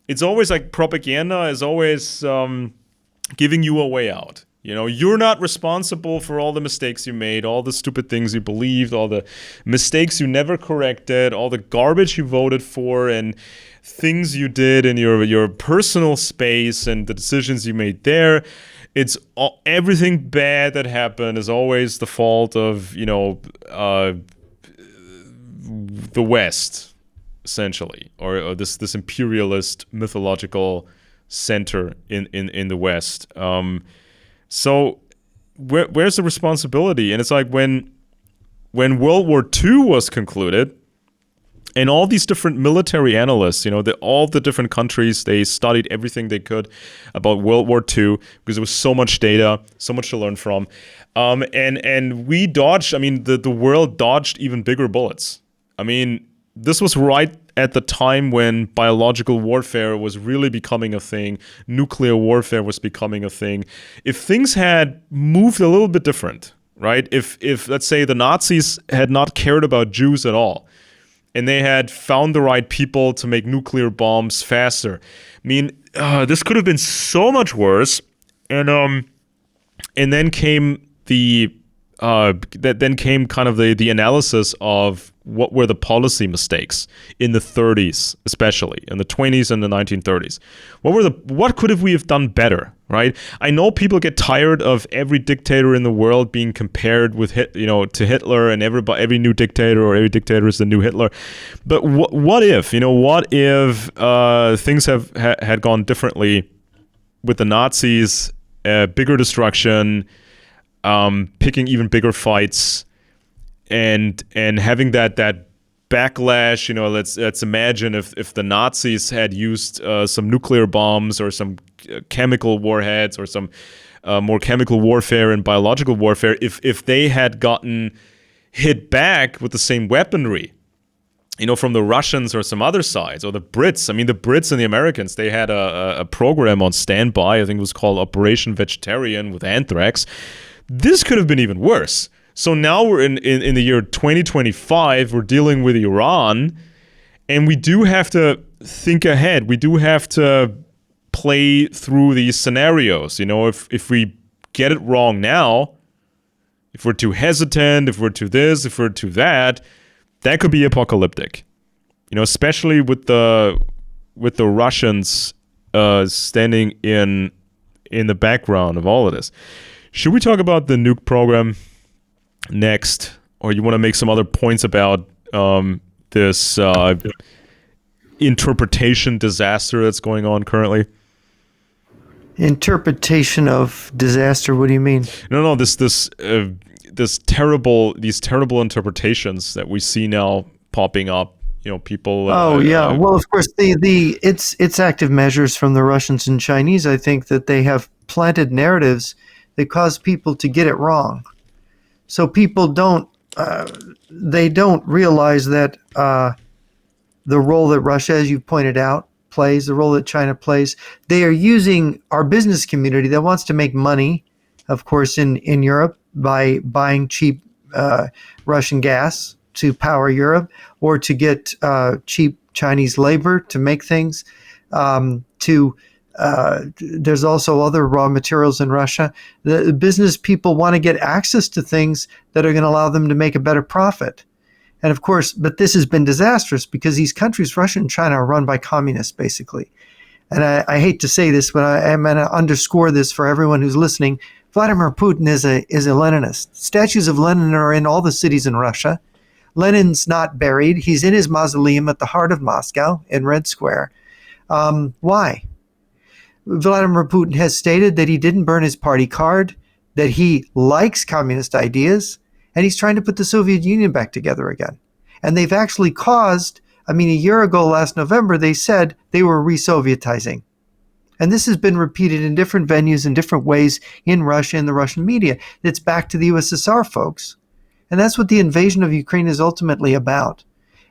It's always like propaganda is always giving you a way out. You're not responsible for all the mistakes you made, all the stupid things you believed, all the mistakes you never corrected, all the garbage you voted for, and things you did in your personal space and the decisions you made there. It's everything bad that happened is always the fault of the West, essentially, or this imperialist mythological center in the West. So where's the responsibility? And it's like when World War II was concluded, and all these different military analysts, all the different countries, they studied everything they could about World War II because there was so much data, so much to learn from. And we dodged, the world dodged even bigger bullets. This was right at the time when biological warfare was really becoming a thing, nuclear warfare was becoming a thing. If things had moved a little bit different, right? If let's say the Nazis had not cared about Jews at all, and they had found the right people to make nuclear bombs faster, this could have been so much worse. And then came the analysis of what were the policy mistakes in the 30s, especially in the 20s and the 1930s. What could we have done better, right? I know people get tired of every dictator in the world being compared with to Hitler, and every new dictator or every dictator is the new Hitler. But what if things had gone differently with the Nazis, bigger destruction, picking even bigger fights, and having that backlash. Let's imagine if the Nazis had used some nuclear bombs or some chemical warheads or some more chemical warfare and biological warfare. If they had gotten hit back with the same weaponry, from the Russians or some other sides, or the Brits. The Brits and the Americans, they had a program on standby. I think it was called Operation Vegetarian with anthrax. This could have been even worse. So now we're in the year 2025, we're dealing with Iran, and we do have to think ahead. We do have to play through these scenarios. If we get it wrong now, if we're too hesitant, if we're too this, if we're too that could be apocalyptic. Especially with the Russians standing in the background of all of this. Should we talk about the nuke program next, or you want to make some other points about this interpretation disaster that's going on currently? Interpretation of disaster? What do you mean? No. These terrible interpretations that we see now popping up. People. Well, of course, it's active measures from the Russians and Chinese. I think that they have planted narratives that cause people to get it wrong. So people don't realize that the role that Russia, as you pointed out, plays, the role that China plays. They are using our business community that wants to make money, of course, in Europe by buying cheap Russian gas to power Europe, or to get cheap Chinese labor to make things. There's also other raw materials in Russia. The business people want to get access to things that are going to allow them to make a better profit. And of course, but this has been disastrous because these countries, Russia and China, are run by communists, basically. And I hate to say this, but I'm going to underscore this for everyone who's listening. Vladimir Putin is a Leninist. Statues of Lenin are in all the cities in Russia. Lenin's not buried. He's in his mausoleum at the heart of Moscow in Red Square. Why? Vladimir Putin has stated that he didn't burn his party card, that he likes communist ideas, and he's trying to put the Soviet Union back together again. And they've actually caused, a year ago, last November, they said they were re-Sovietizing. And this has been repeated in different venues in different ways in Russia and the Russian media. It's back to the USSR, folks. And that's what the invasion of Ukraine is ultimately about.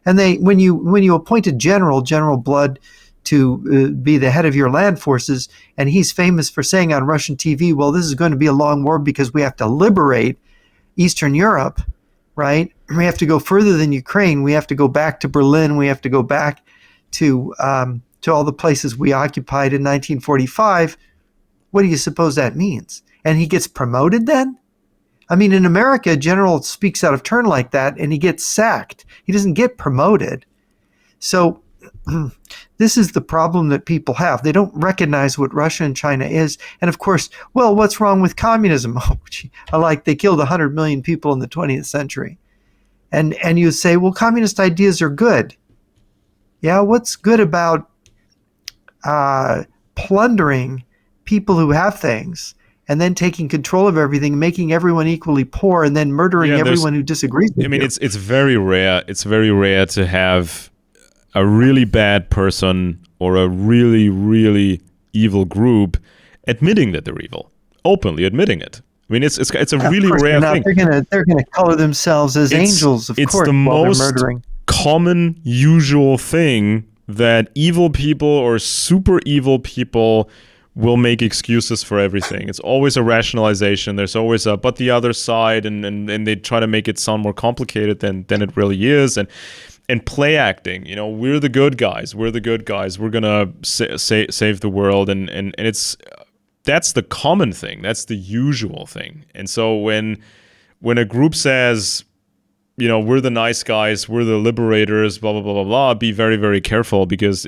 And when you appoint a General Blood, to be the head of your land forces, and he's famous for saying on Russian TV, well, this is going to be a long war because we have to liberate Eastern Europe, right? We have to go further than Ukraine. We have to go back to Berlin. We have to go back to all the places we occupied in 1945. What do you suppose that means? And he gets promoted then? I mean, in America, a general speaks out of turn like that and he gets sacked. He doesn't get promoted. So this is the problem that people have. They don't recognize what Russia and China is. And of course, well, what's wrong with communism? Oh, gee, they killed 100 million people in the 20th century. And you say, well, communist ideas are good. Yeah, what's good about plundering people who have things and then taking control of everything, making everyone equally poor, and then murdering everyone who disagrees with you? It's very rare. It's very rare to have a really bad person or a really, really evil group admitting that they're evil, openly admitting it. I mean, it's a really rare thing. They're gonna color themselves as angels, of course, while they're murdering. Common, usual thing that evil people or super evil people will make excuses for everything. It's always a rationalization. There's always a but the other side, and they try to make it sound more complicated than it really is. And play acting, we're the good guys. We're the good guys. We're gonna save the world, and that's the common thing. That's the usual thing. And so when a group says, we're the nice guys, we're the liberators, blah blah blah blah blah, be very, very careful, because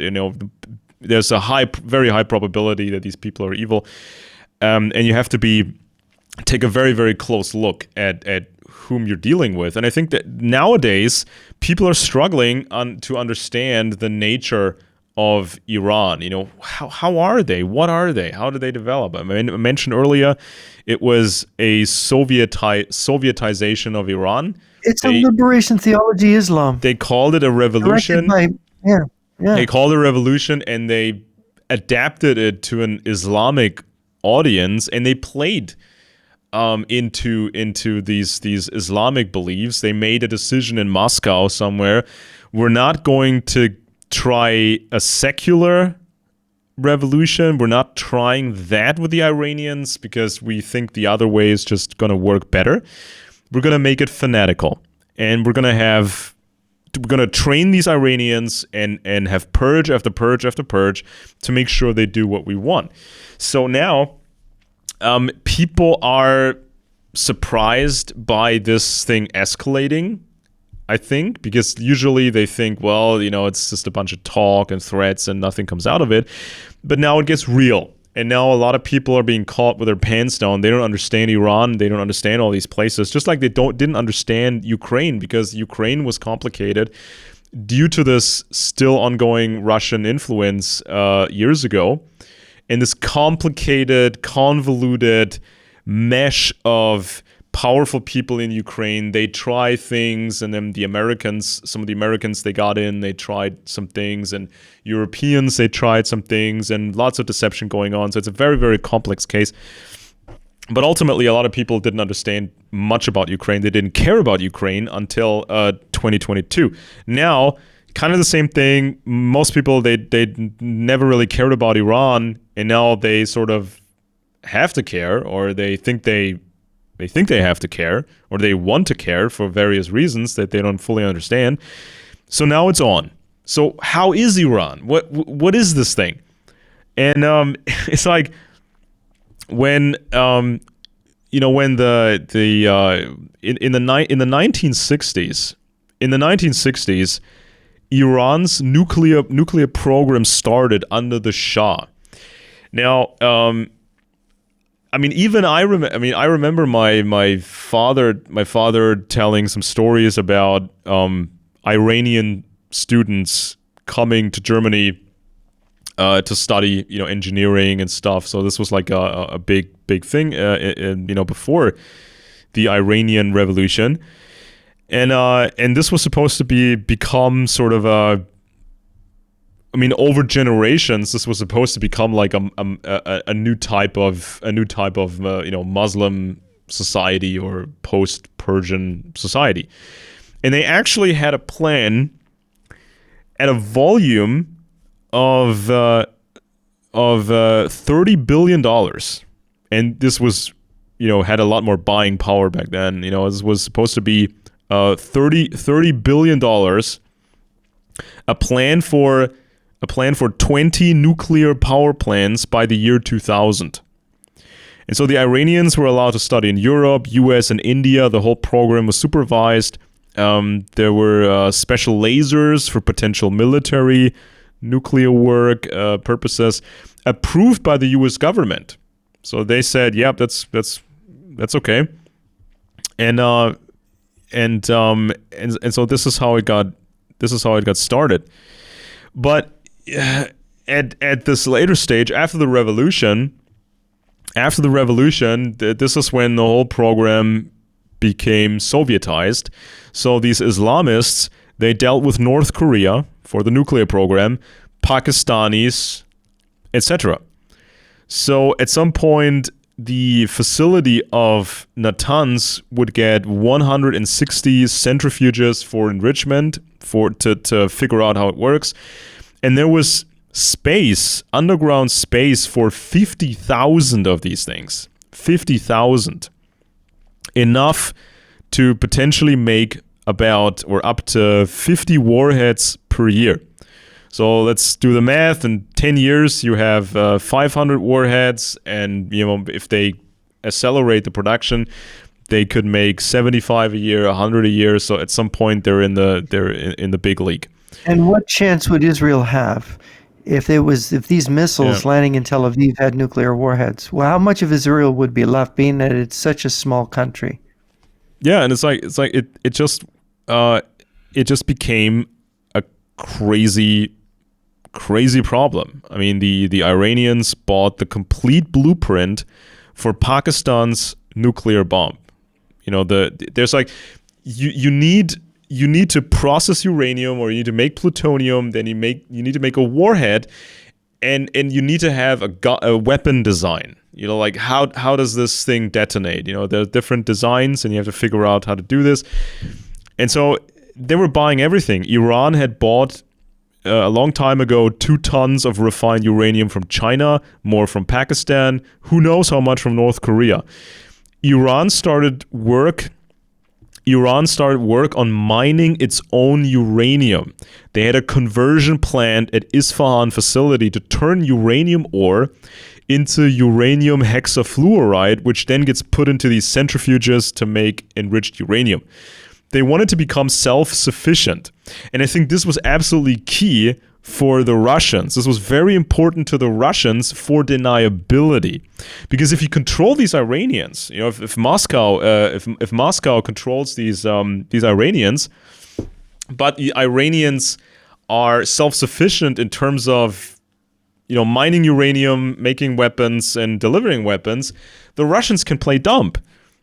there's a very high probability that these people are evil, and you have to take a very, very close look at whom you're dealing with. And I think that nowadays people are struggling to understand the nature of Iran. How are they? What are they? How do they develop? I mean, I mentioned earlier, it was a Sovietization of Iran. It's a liberation theology Islam. They called it a revolution. They called it a revolution, and they adapted it to an Islamic audience, and they played into these Islamic beliefs. They made a decision in Moscow somewhere. We're not going to try a secular revolution. We're not trying that with the Iranians because we think the other way is just going to work better. We're going to make it fanatical, and we're going to train these Iranians and have purge after purge after purge to make sure they do what we want. So now people are surprised by this thing escalating, I think, because usually they think, well, it's just a bunch of talk and threats and nothing comes out of it. But now it gets real. And now a lot of people are being caught with their pants down. They don't understand Iran. They don't understand all these places. Just like they didn't understand Ukraine, because Ukraine was complicated due to this still ongoing Russian influence years ago. And this complicated, convoluted mesh of powerful people in Ukraine, they try things, and then some of the Americans, they got in, they tried some things, and Europeans, they tried some things, and lots of deception going on. So it's a very, very complex case. But ultimately, a lot of people didn't understand much about Ukraine. They didn't care about Ukraine until 2022. Now, kind of the same thing. Most people, they never really cared about Iran, and now they sort of have to care, or they think they have to care, or they want to care for various reasons that they don't fully understand. So now it's on. So how is Iran? What is this thing? And it's like when when in the 1960s, Iran's nuclear program started under the Shah. Now, I remember my father telling some stories about Iranian students coming to Germany to study, engineering and stuff. So this was like a big thing, before the Iranian Revolution, and this was supposed to become sort of over generations, this was supposed to become like a new type of Muslim society or post-Persian society, and they actually had a plan at a volume of $30 billion, and this was had a lot more buying power back then. It was supposed to be $30 billion, a plan for 20 nuclear power plants by the year 2000. And so the Iranians were allowed to study in Europe, US, and India. The whole program was supervised. There were special lasers for potential military nuclear work purposes approved by the US government. So they said, "Yep, that's okay." And so this is how it got started. But at this later stage, after the revolution, this is when the whole program became Sovietized. So these Islamists, they dealt with North Korea for the nuclear program, Pakistanis, etc. So at some point, the facility of Natanz would get 160 centrifuges for enrichment to figure out how it works. And there was underground space for 50,000 of these things. 50,000. Enough to potentially make about or up to 50 warheads per year. So let's do the math. In 10 years, you have 500 warheads, and if they accelerate the production, they could make 75 a year, 100 a year. So at some point, they're in the big league. And what chance would Israel have if these missiles landing in Tel Aviv had nuclear warheads? Well, how much of Israel would be left, being that it's such a small country? Yeah, and it just became a crazy problem. I mean, the Iranians bought the complete blueprint for Pakistan's nuclear bomb. There's you need to process uranium, or you need to make plutonium, then you need to make a warhead, and you need to have a weapon design. How does this thing detonate? There are different designs, and you have to figure out how to do this. And so they were buying everything. Iran had bought a long time ago 2 tons of refined uranium from China, more from Pakistan, who knows how much from North Korea. Iran started work on mining its own uranium. They had a conversion plant at Isfahan facility to turn uranium ore into uranium hexafluoride, which then gets put into these centrifuges to make enriched uranium. They wanted to become self-sufficient. And I think this was absolutely key for the Russians. This was very important to the Russians for deniability, because if you control these Iranians, if Moscow controls these Iranians, but the Iranians are self-sufficient in terms of mining uranium, making weapons, and delivering weapons, the Russians can play dumb.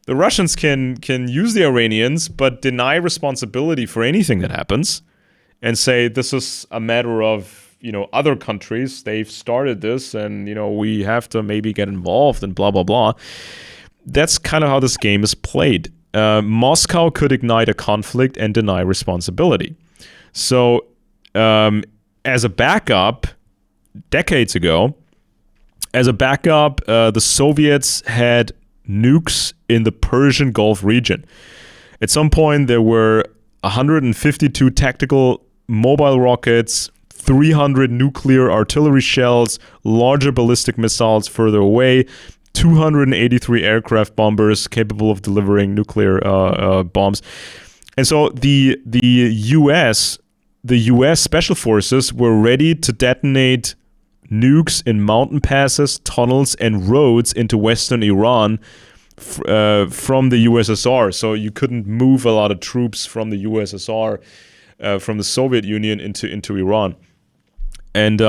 The Russians can use the Iranians, but deny responsibility for anything that happens, and say this is a matter of other countries. They've started this, and we have to maybe get involved, and blah blah blah. That's kind of how this game is played. Moscow could ignite a conflict and deny responsibility. So, as a backup, decades ago, the Soviets had nukes in the Persian Gulf region. At some point, there were 152 tactical mobile rockets, 300 nuclear artillery shells, larger ballistic missiles further away, 283 aircraft bombers capable of delivering nuclear bombs. And so the US special forces were ready to detonate nukes in mountain passes, tunnels, and roads into western Iran from the USSR. So you couldn't move a lot of troops from the USSR, from the Soviet Union into Iran. And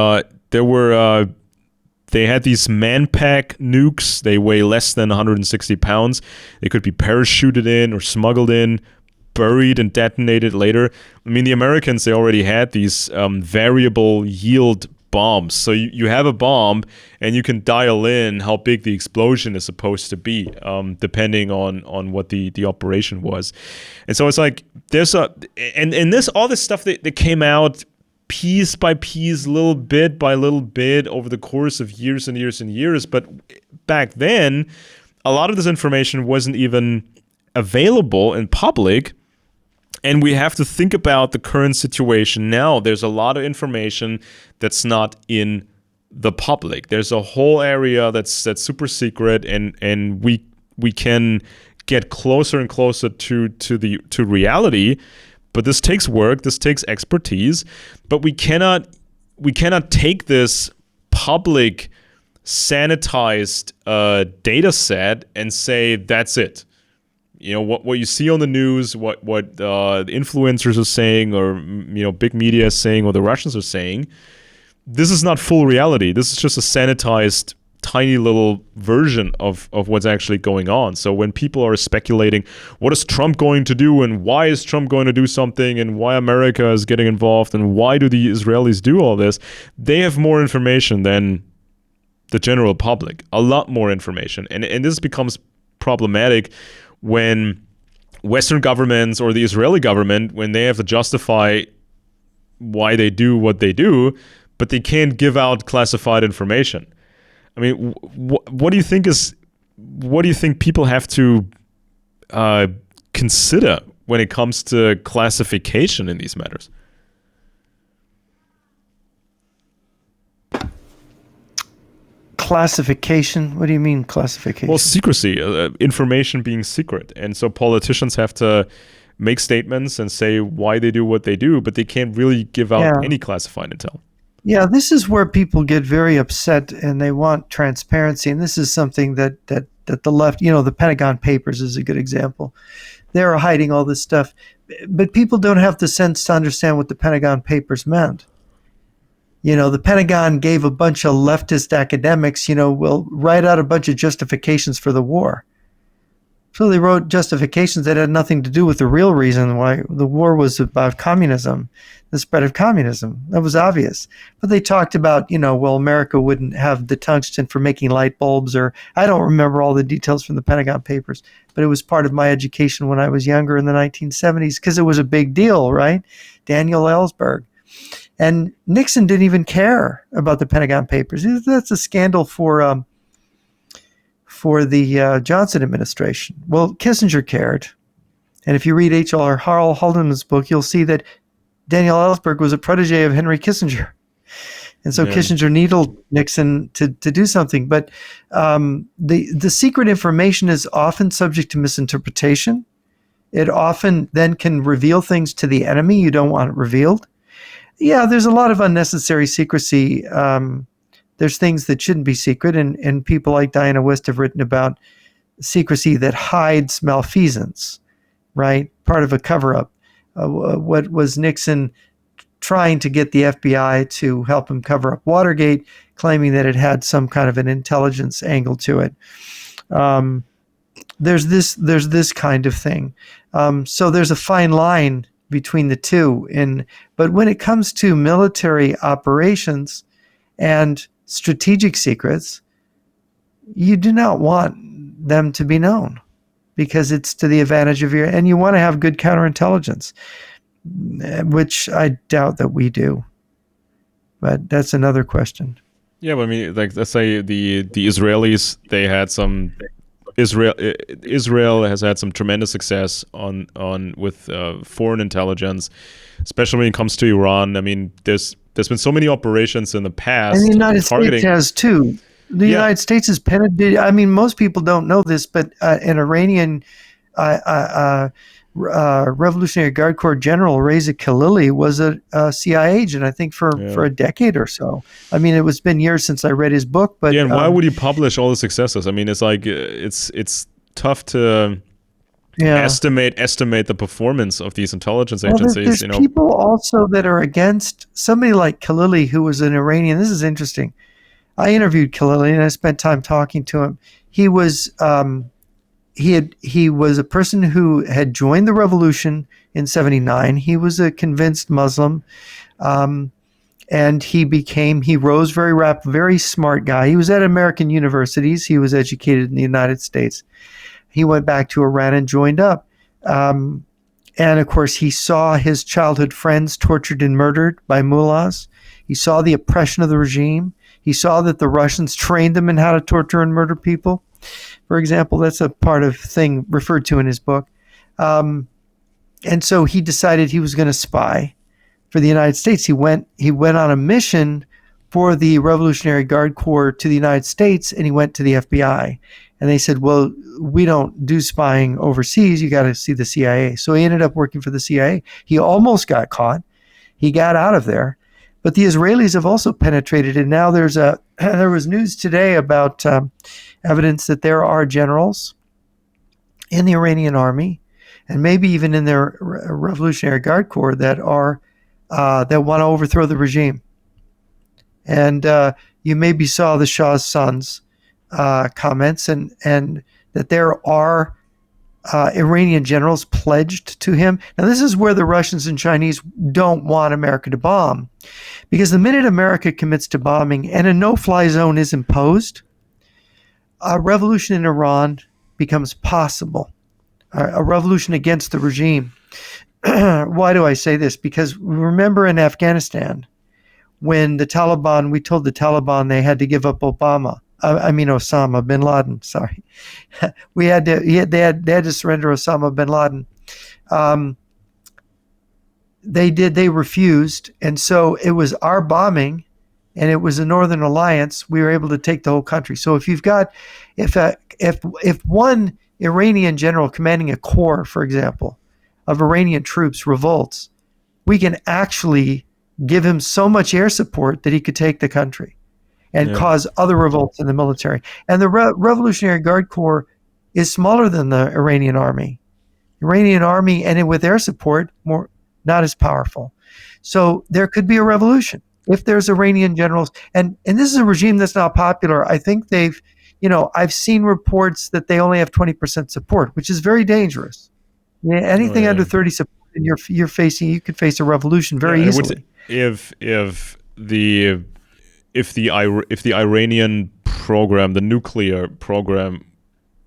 they had these man-pack nukes. They weigh less than 160 pounds. They could be parachuted in or smuggled in, buried and detonated later. I mean, the Americans, they already had these variable yield bombs. So you have a bomb, and you can dial in how big the explosion is supposed to be, depending on what the operation was. And so it's like there's all this stuff that came out piece by piece, little bit by little bit over the course of years and years and years. But back then, a lot of this information wasn't even available in public. And we have to think about the current situation now. There's a lot of information that's not in the public. There's a whole area that's super secret, and we can get closer and closer to reality. But this takes work. This takes expertise. But we cannot take this public sanitized data set and say that's it. What you see on the news, what the influencers are saying, or big media is saying, or the Russians are saying, this is not full reality. This is just a sanitized, tiny little version of what's actually going on. So when people are speculating, what is Trump going to do, and why is Trump going to do something, and why America is getting involved, and why do the Israelis do all this, they have more information than the general public, a lot more information, and this becomes problematic when Western governments or the Israeli government, when they have to justify why they do what they do, but they can't give out classified information. I mean, what do you think people have to consider when it comes to classification in these matters? Classification? What do you mean classification? Well, secrecy, information being secret. And so politicians have to make statements and say why they do what they do, but they can't really give out any classified intel. Yeah, this is where people get very upset, and they want transparency. And this is something that the left, the Pentagon Papers is a good example. They're hiding all this stuff. But people don't have the sense to understand what the Pentagon Papers meant. The Pentagon gave a bunch of leftist academics, will write out a bunch of justifications for the war. So they wrote justifications that had nothing to do with the real reason why the war was about communism, the spread of communism. That was obvious. But they talked about, America wouldn't have the tungsten for making light bulbs, or I don't remember all the details from the Pentagon Papers, but it was part of my education when I was younger in the 1970s because it was a big deal, right? Daniel Ellsberg. And Nixon didn't even care about the Pentagon Papers. That's a scandal for the Johnson administration. Well, Kissinger cared. And if you read H.R. Haldeman's book, you'll see that Daniel Ellsberg was a protege of Henry Kissinger. And so Kissinger needled Nixon to do something. But the secret information is often subject to misinterpretation. It often then can reveal things to the enemy you don't want it revealed. Yeah, there's a lot of unnecessary secrecy. There's things that shouldn't be secret, and people like Diana West have written about secrecy that hides malfeasance, right? Part of a cover-up. What was Nixon trying to get the FBI to help him cover up Watergate, claiming that it had some kind of an intelligence angle to it. There's this kind of thing. So there's a fine line between the two. But when it comes to military operations and strategic secrets, you do not want them to be known because it's to the advantage of and you want to have good counterintelligence, which I doubt that we do. But that's another question. Yeah, but I mean, like, let's say the Israelis, they had some. Israel has had some tremendous success with foreign intelligence, especially when it comes to Iran. I mean, there's been so many operations in the past. And the United States has too. The United States has penetrated. I mean, most people don't know this, but an Iranian Revolutionary Guard Corps General, Reza Khalili, was a CIA agent, I think, for a decade or so. I mean, it's been years since I read his book, but and why would he publish all the successes? I mean, it's like it's tough to estimate the performance of these intelligence agencies. There's people also that are against somebody like Khalili, who was an Iranian. This is interesting. I interviewed Khalili and I spent time talking to him. He was he was a person who had joined the revolution in '79. He was a convinced Muslim, and he rose very rapid, very smart guy. He was at American universities. He was educated in the United States. He went back to Iran and joined up. And of course, he saw his childhood friends tortured and murdered by mullahs. He saw the oppression of the regime. He saw that the Russians trained them in how to torture and murder people. for example. That's a part of thing referred to in his book. And so he decided he was going to spy for the United States. He went on a mission for the Revolutionary Guard Corps to the United States, and he went to the FBI. And they said, well, we don't do spying overseas. You got to see the CIA. So he ended up working for the CIA. He almost got caught. He got out of there. But the Israelis have also penetrated. And now there was news today about evidence that there are generals in the Iranian army, and maybe even in their Revolutionary Guard Corps, that want to overthrow the regime. And you maybe saw the Shah's sons comments, and that there are Iranian generals pledged to him. Now, this is where the Russians and Chinese don't want America to bomb, because the minute America commits to bombing and a no-fly zone is imposed, a revolution in Iran becomes possible, a revolution against the regime. Why do I say this? Because remember in Afghanistan, when the Taliban, we told the Taliban they had to give up Osama bin Laden. Sorry, they had to surrender Osama bin Laden. They refused, and so it was our bombing, and it was a Northern Alliance. We were able to take the whole country. So if one Iranian general commanding a corps, for example, of Iranian troops revolts, we can actually give him so much air support that he could take the country and cause other revolts in the military. And the Revolutionary Guard Corps is smaller than the Iranian army. Iranian army, and with air support, not as powerful. So there could be a revolution if there's Iranian generals. And this is a regime that's not popular. I think I've seen reports that they only have 20% support, which is very dangerous. Anything under 30 support, and you could face a revolution very easily. If the Iranian program, the nuclear program,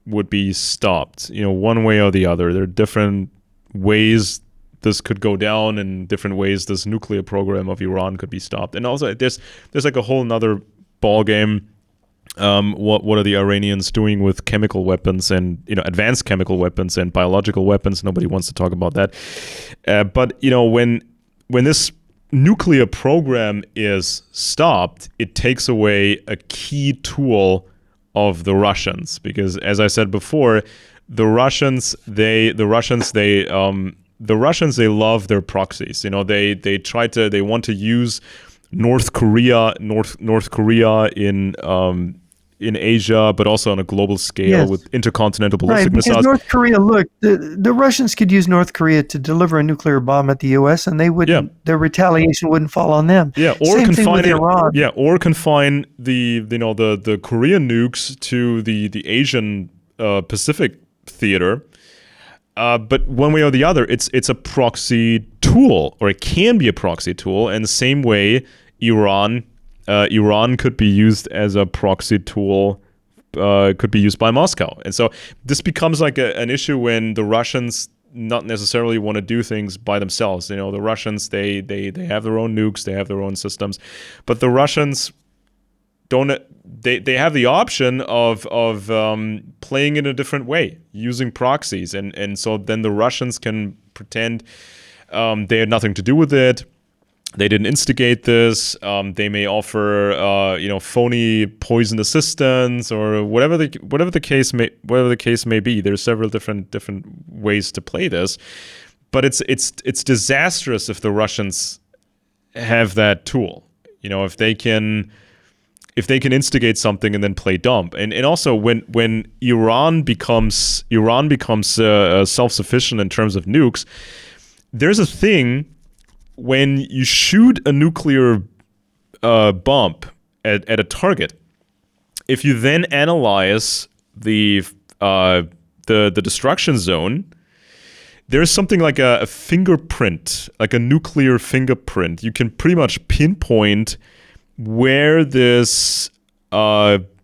would be stopped, one way or the other, there are different ways this could go down, and different ways this nuclear program of Iran could be stopped. And also, there's like a whole nother ball game. What are the Iranians doing with chemical weapons and advanced chemical weapons and biological weapons? Nobody wants to talk about that. But when this nuclear program is stopped, it takes away a key tool of the Russians, because, as I said before, the Russians they love their proxies. They want to use North Korea in Asia, but also on a global scale with intercontinental ballistic missiles. Because North Korea, look, the Russians could use North Korea to deliver a nuclear bomb at the U.S. and they wouldn't. Their retaliation wouldn't fall on them. Or confine Iran. Or confine the Korean nukes to the Asian Pacific theater. But one way or the other, it's a proxy tool, or it can be a proxy tool. And the same way, Iran could be used as a proxy tool, could be used by Moscow. And so this becomes like an issue when the Russians not necessarily want to do things by themselves. The Russians, they have their own nukes, they have their own systems, but the Russians they have the option of playing in a different way, using proxies, and so then the Russians can pretend they had nothing to do with it. They didn't instigate this. They may offer, phony poison assistance, or whatever the case may be. There's several different ways to play this, but it's disastrous if the Russians have that tool. If they can instigate something and then play dumb, and also when Iran becomes self-sufficient in terms of nukes, there's a thing. When you shoot a nuclear bomb at a target, if you then analyze the destruction zone, there's something like a fingerprint, like a nuclear fingerprint. You can pretty much pinpoint where this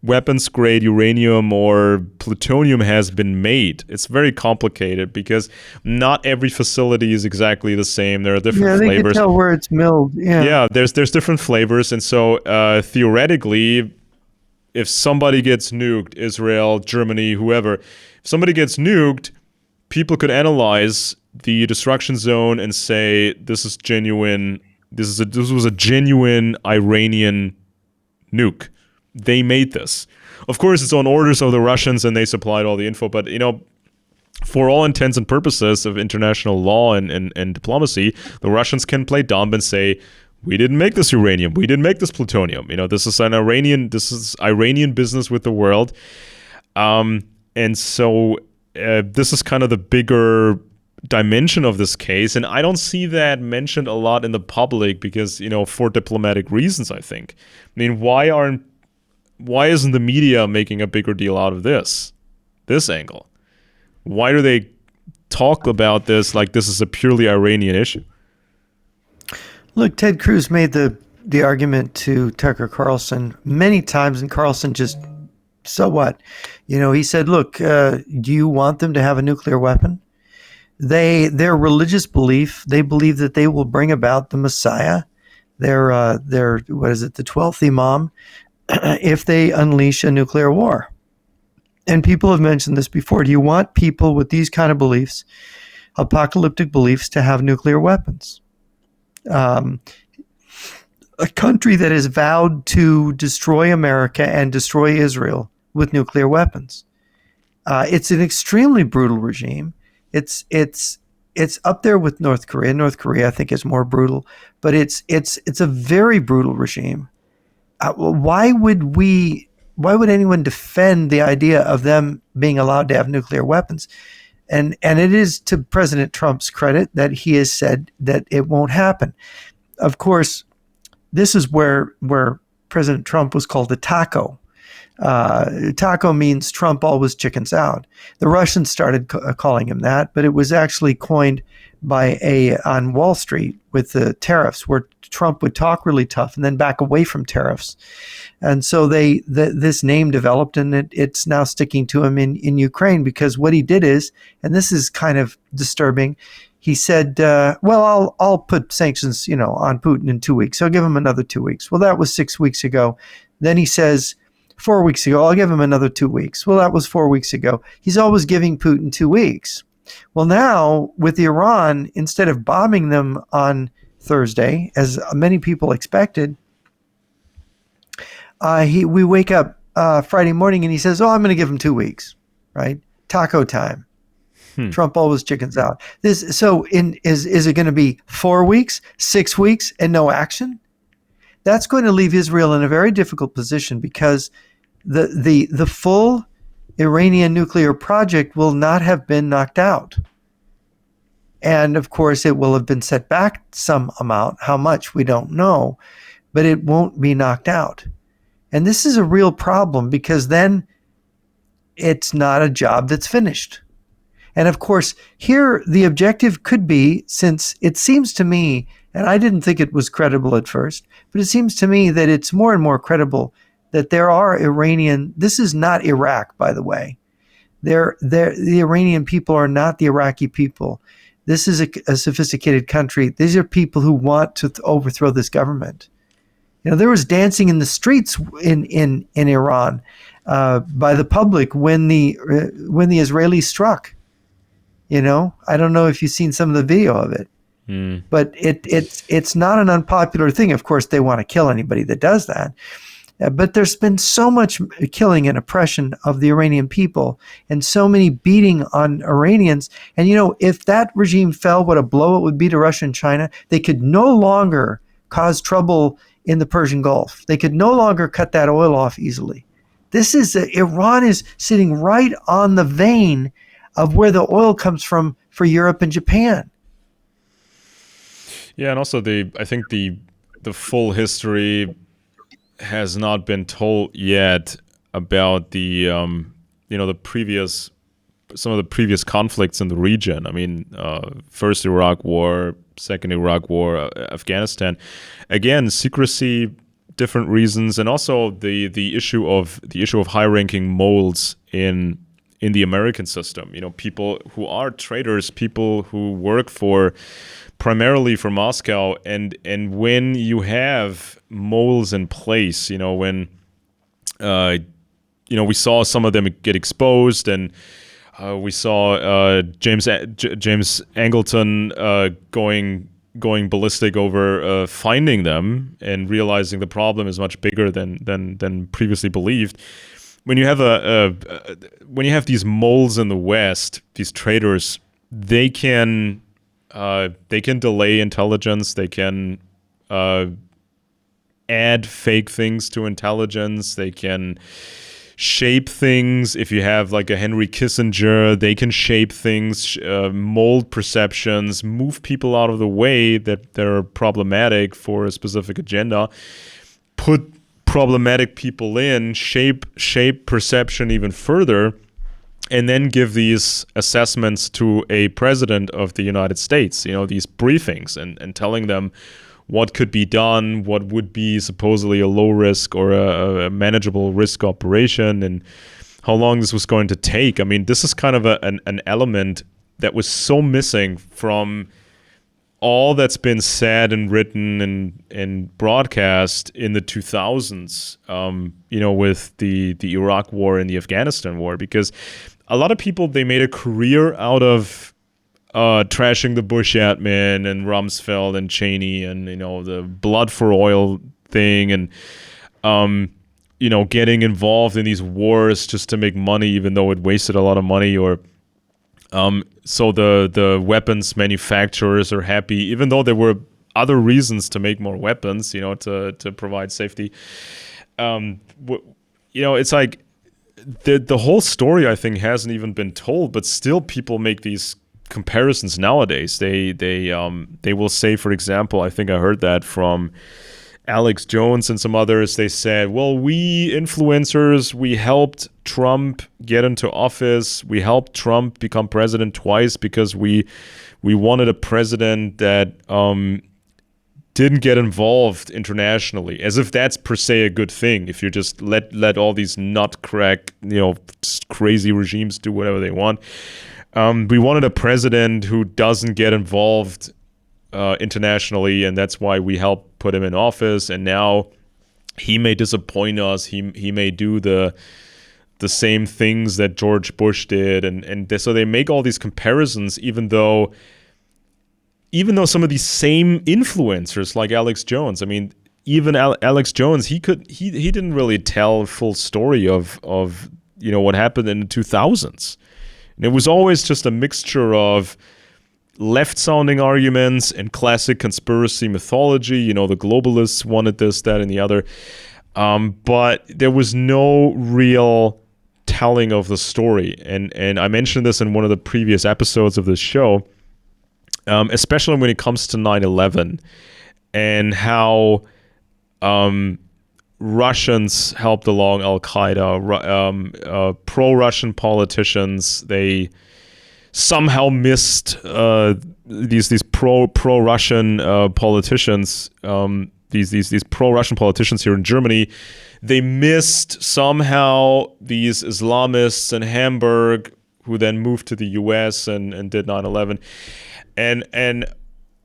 weapons-grade uranium or plutonium has been made. It's very complicated because not every facility is exactly the same. There are different flavors. Yeah, they can tell where it's milled. Yeah, there's different flavors, and so theoretically, if somebody gets nuked, Israel, Germany, whoever, if somebody gets nuked, people could analyze the destruction zone and say this is genuine. This was a genuine Iranian nuke. They made this. Of course, it's on orders of the Russians, and they supplied all the info. But for all intents and purposes of international law and diplomacy, the Russians can play dumb and say, we didn't make this uranium. We didn't make this plutonium. This is Iranian business with the world. And so this is kind of the bigger dimension of this case. And I don't see that mentioned a lot in the public because, for diplomatic reasons, I think. I mean, why isn't the media making a bigger deal out of this angle? Why do they talk about this like this is a purely Iranian issue? Look, Ted Cruz made the argument to Tucker Carlson many times, and Carlson just, so what? He said, look, do you want them to have a nuclear weapon? Their religious belief, they believe that they will bring about the Messiah, their what is it, the 12th Imam, if they unleash a nuclear war. And people have mentioned this before. Do you want people with these kind of beliefs, apocalyptic beliefs, to have nuclear weapons? A country that has vowed to destroy America and destroy Israel with nuclear weapons. It's an extremely brutal regime. It's up there with North Korea. North Korea, I think, is more brutal, but it's a very brutal regime. Why would anyone defend the idea of them being allowed to have nuclear weapons? And it is to President Trump's credit that he has said that it won't happen. Of course, this is where President Trump was called a taco. Taco means Trump always chickens out. The Russians started calling him that, but it was actually coined by on Wall Street with the tariffs, where Trump would talk really tough and then back away from tariffs. And so this name developed, and it's now sticking to him in Ukraine, because what he did is, and this is kind of disturbing, he said, well, I'll put sanctions, on Putin in 2 weeks. I'll give him another 2 weeks. Well, that was 6 weeks ago. Then he says, 4 weeks ago, I'll give him another 2 weeks. Well, that was 4 weeks ago. He's always giving Putin 2 weeks. Well, now with Iran, instead of bombing them on Thursday, as many people expected, we wake up Friday morning and he says, I'm going to give him 2 weeks, right? Taco time. Trump always chickens out. Is it going to be 4 weeks, 6 weeks, and no action? That's going to leave Israel in a very difficult position, because the full Iranian nuclear project will not have been knocked out. And of course, it will have been set back some amount. How much, we don't know, but it won't be knocked out. And this is a real problem, because then it's not a job that's finished. And of course, here the objective could be, since it seems to me, and I didn't think it was credible at first, but it seems to me that it's more and more credible that there are Iranian, this is not Iraq, by the way. The Iranian people are not the Iraqi people. This is a sophisticated country. These are people who want to overthrow this government. There was dancing in the streets in Iran by the public when the Israelis struck. I don't know if you've seen some of the video of it, but it's not an unpopular thing. Of course, they want to kill anybody that does that. But there's been so much killing and oppression of the Iranian people, and so many beating on Iranians. And, if that regime fell, what a blow it would be to Russia and China. They could no longer cause trouble in the Persian Gulf. They could no longer cut that oil off easily. Iran is sitting right on the vein of where the oil comes from for Europe and Japan. Yeah, and also I think the full history has not been told yet about some of the previous conflicts in the region. I mean, first Iraq War, second Iraq War, Afghanistan. Again, secrecy, different reasons, and also the issue of high-ranking moles in the American system. People who are traitors, people who work primarily for Moscow, and when you have moles in place, when We saw some of them get exposed, and we saw James Angleton going ballistic over finding them and realizing the problem is much bigger than previously believed. When you have when you have these moles in the West, these traitors, they can delay intelligence. They can add fake things to intelligence. They can shape things. If you have like a Henry Kissinger, they can shape things, mold perceptions, move people out of the way that they're problematic for a specific agenda, put problematic people in, shape perception even further, and then give these assessments to a president of the United States, these briefings, and telling them what could be done, what would be supposedly a low risk or a manageable risk operation, and how long this was going to take. I mean, this is kind of an element that was so missing from all that's been said and written and broadcast in the 2000s, with the Iraq war and the Afghanistan war, because a lot of people, they made a career out of trashing the Bush admin and Rumsfeld and Cheney and, the blood for oil thing and, getting involved in these wars just to make money, even though it wasted a lot of money, or so the weapons manufacturers are happy, even though there were other reasons to make more weapons, to provide safety. It's like the whole story, I think, hasn't even been told, but still people make these comparisons nowadays. They will say, for example, I think I heard that from Alex Jones and some others. They said, well, we influencers, we helped Trump get into office. We helped Trump become president twice because we wanted a president that didn't get involved internationally, as if that's per se a good thing. If you just let all these nutcrack, crazy regimes do whatever they want. We wanted a president who doesn't get involved internationally, and that's why we helped put him in office. And now he may disappoint us. He may do the same things that George Bush did, and so they make all these comparisons, even though some of these same influencers like Alex Jones. I mean, even Alex Jones, he didn't really tell a full story of what happened in the 2000s. And it was always just a mixture of left-sounding arguments and classic conspiracy mythology. The globalists wanted this, that, and the other. But there was no real telling of the story. And I mentioned this in one of the previous episodes of this show, especially when it comes to 9/11 and how Russians helped along Al-Qaeda, pro-Russian politicians. They somehow missed these pro-Russian politicians, these pro-Russian politicians here in Germany. They missed somehow these Islamists in Hamburg who then moved to the U.S. and did 9/11. And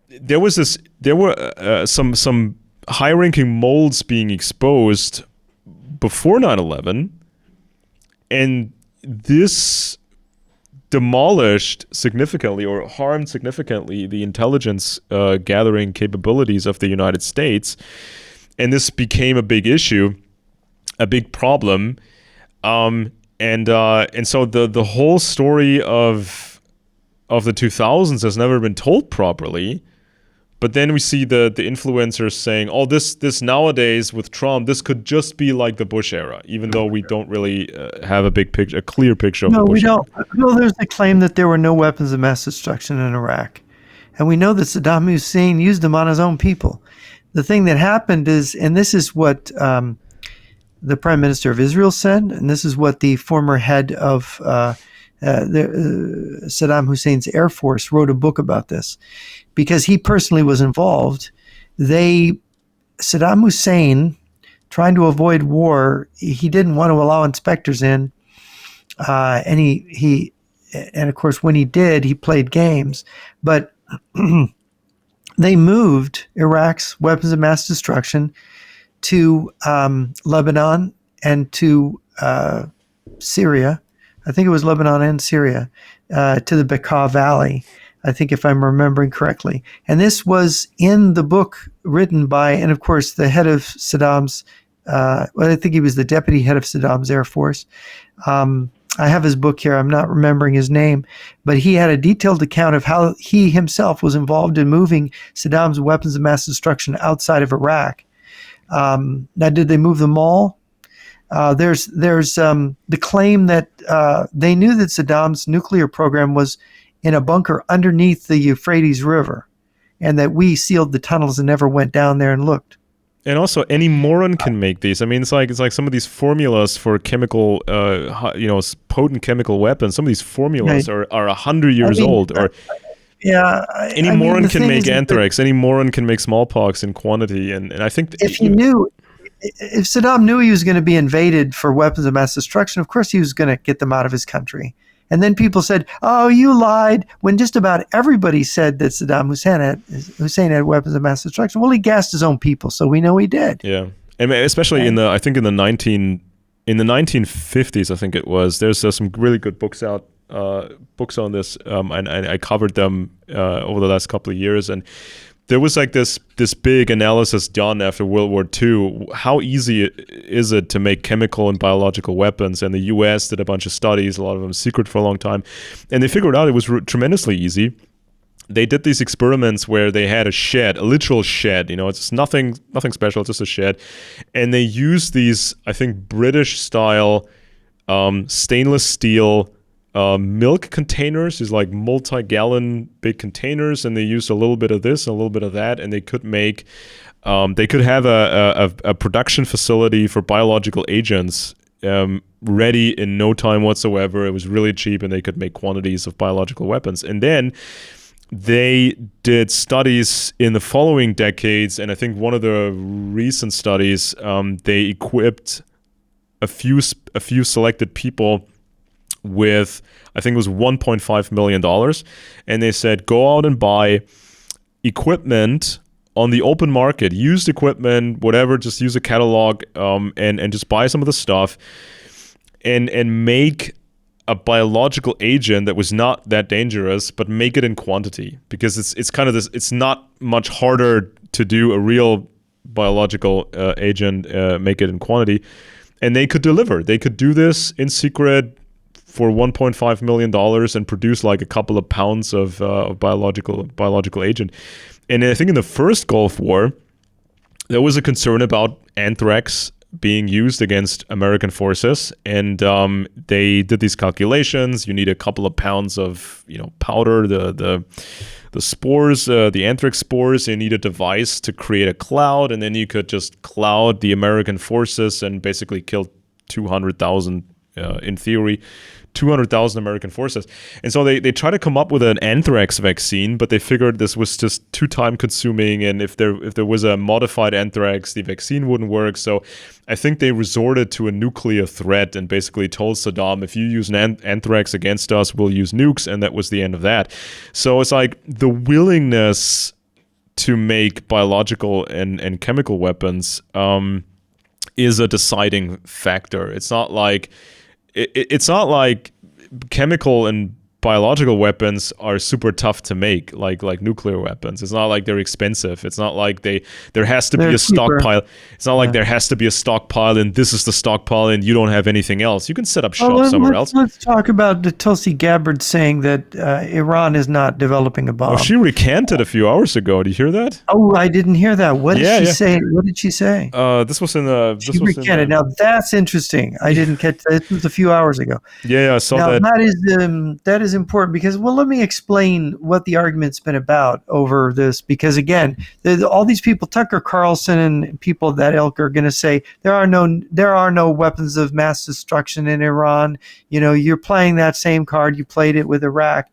there were some high-ranking molds being exposed before 9/11, and this demolished significantly or harmed significantly the intelligence gathering capabilities of the United States, and this became a big issue, a big problem, and so the whole story of the 2000s has never been told properly. But then we see the influencers saying, "Oh, this nowadays with Trump, this could just be like the Bush era," even though we don't really have a clear picture of the Bush era. No, there's a claim that there were no weapons of mass destruction in Iraq, and we know that Saddam Hussein used them on his own people. The thing that happened is, and this is what the Prime Minister of Israel said, and this is what the former head of Saddam Hussein's Air Force wrote a book about this. Because he personally was involved, Saddam Hussein, trying to avoid war, he didn't want to allow inspectors in, and of course when he did, he played games. But they moved Iraq's weapons of mass destruction to Lebanon and to Syria. I think it was Lebanon and Syria, to the Bekaa Valley, I think, if I'm remembering correctly. And this was in the book written by, and of course, the head of Saddam's, I think he was the deputy head of Saddam's Air Force. I have his book here. I'm not remembering his name, but he had a detailed account of how he himself was involved in moving Saddam's weapons of mass destruction outside of Iraq. Now, did they move them all? There's the claim that they knew that Saddam's nuclear program was in a bunker underneath the Euphrates River, and that we sealed the tunnels and never went down there and looked. And also, any moron can make these. I mean, it's like some of these formulas for chemical, potent chemical weapons. Some of these formulas are 100 years old. Or any moron can make anthrax. Any moron can make smallpox in quantity. And I think if Saddam knew he was going to be invaded for weapons of mass destruction, of course he was going to get them out of his country. And then people said, "Oh, you lied," when just about everybody said that Saddam Hussein had weapons of mass destruction. Well, he gassed his own people, so we know he did. Yeah, and especially in the 1950s, I think it was. There's some really good books on this, and I covered them over the last couple of years. And there was like this big analysis done after World War II. How easy is it to make chemical and biological weapons? And the U.S. did a bunch of studies, a lot of them secret for a long time. And they figured out it was tremendously easy. They did these experiments where they had a literal shed. It's nothing special, it's just a shed. And they used these, I think, British-style stainless steel milk containers, is like multi-gallon big containers, and they used a little bit of this and a little bit of that, and they could make they could have a production facility for biological agents ready in no time whatsoever. It was really cheap, and they could make quantities of biological weapons. And then they did studies in the following decades, and I think one of the recent studies, they equipped a few selected people with, I think it was $1.5 million. And they said, go out and buy equipment on the open market, used equipment, whatever, just use a catalog, and just buy some of the stuff and make a biological agent that was not that dangerous, but make it in quantity, because it's kind of this, it's not much harder to do a real biological agent, make it in quantity. And they could deliver. They could do this in secret for $1.5 million and produce like a couple of pounds of biological agent. And I think in the first Gulf War, there was a concern about anthrax being used against American forces, and they did these calculations. You need a couple of pounds of powder, the spores, the anthrax spores. You need a device to create a cloud, and then you could just cloud the American forces and basically kill 200,000 in theory. 200,000 American forces. And so they try to come up with an anthrax vaccine, but they figured this was just too time consuming, and if there was a modified anthrax, the vaccine wouldn't work. So I think they resorted to a nuclear threat and basically told Saddam, if you use an anthrax against us, we'll use nukes, and that was the end of that. So it's like the willingness to make biological and chemical weapons is a deciding factor. It's not like chemical and biological weapons are super tough to make, like nuclear weapons. It's not like they're expensive. It's not like there has to be a stockpile. It's not like there has to be a stockpile and this is the stockpile and you don't have anything else. You can set up shop somewhere else. Let's talk about Tulsi Gabbard saying that Iran is not developing a bomb. Oh, she recanted a few hours ago. Did you hear that? Oh, I didn't hear that. What did she say? What did she say? This was in the... She recanted. Now, that's interesting. I didn't catch that. It was a few hours ago. Yeah, I saw that. That is important because, well, let me explain what the argument's been about over this, because again, all these people, Tucker Carlson and people of that ilk, are going to say there are no weapons of mass destruction in Iran. You're playing that same card. You played it with Iraq.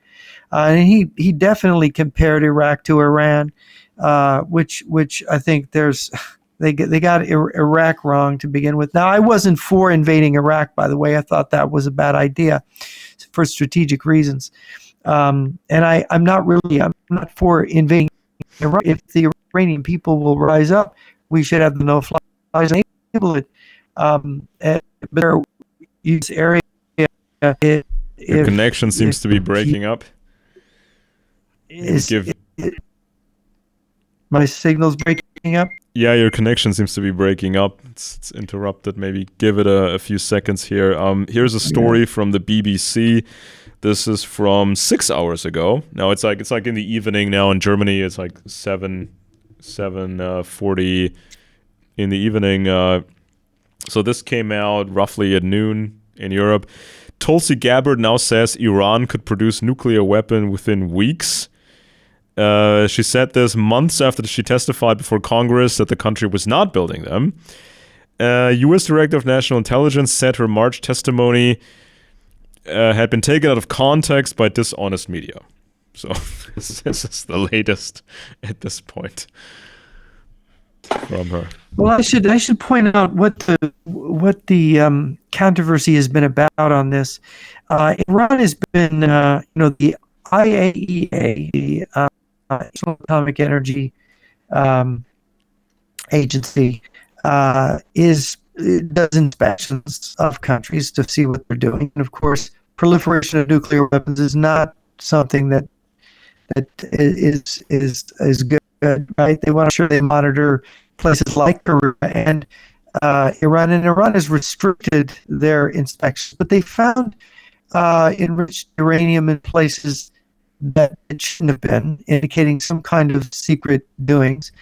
And he definitely compared Iraq to Iran, which I think they got Iraq wrong to begin with. Now, I wasn't for invading Iraq, by the way. I thought that was a bad idea for strategic reasons. And I'm not for invading Iraq. If the Iranian people will rise up, we should have the no-fly zone. Enable it. But there use area. Your connection seems to be breaking up. My signal's breaking up? Yeah, your connection seems to be breaking up. It's interrupted. Maybe give it a few seconds here. Here's a story from the BBC. This is from 6 hours ago. Now it's like in the evening now in Germany. It's like 7:40 in the evening. So this came out roughly at noon in Europe. Tulsi Gabbard now says Iran could produce nuclear weapon within weeks. She said this months after she testified before Congress that the country was not building them. U.S. Director of National Intelligence said her March testimony had been taken out of context by dishonest media. So this is the latest at this point from her. Well, I should point out what the controversy has been about on this. Iran has been, the IAEA, the International Atomic Energy Agency, does inspections of countries to see what they're doing. And of course, proliferation of nuclear weapons is not something that is good, right? They want to ensure they monitor places like Korea and Iran. And Iran has restricted their inspections, but they found enriched uranium in places that it shouldn't have been, indicating some kind of secret doings.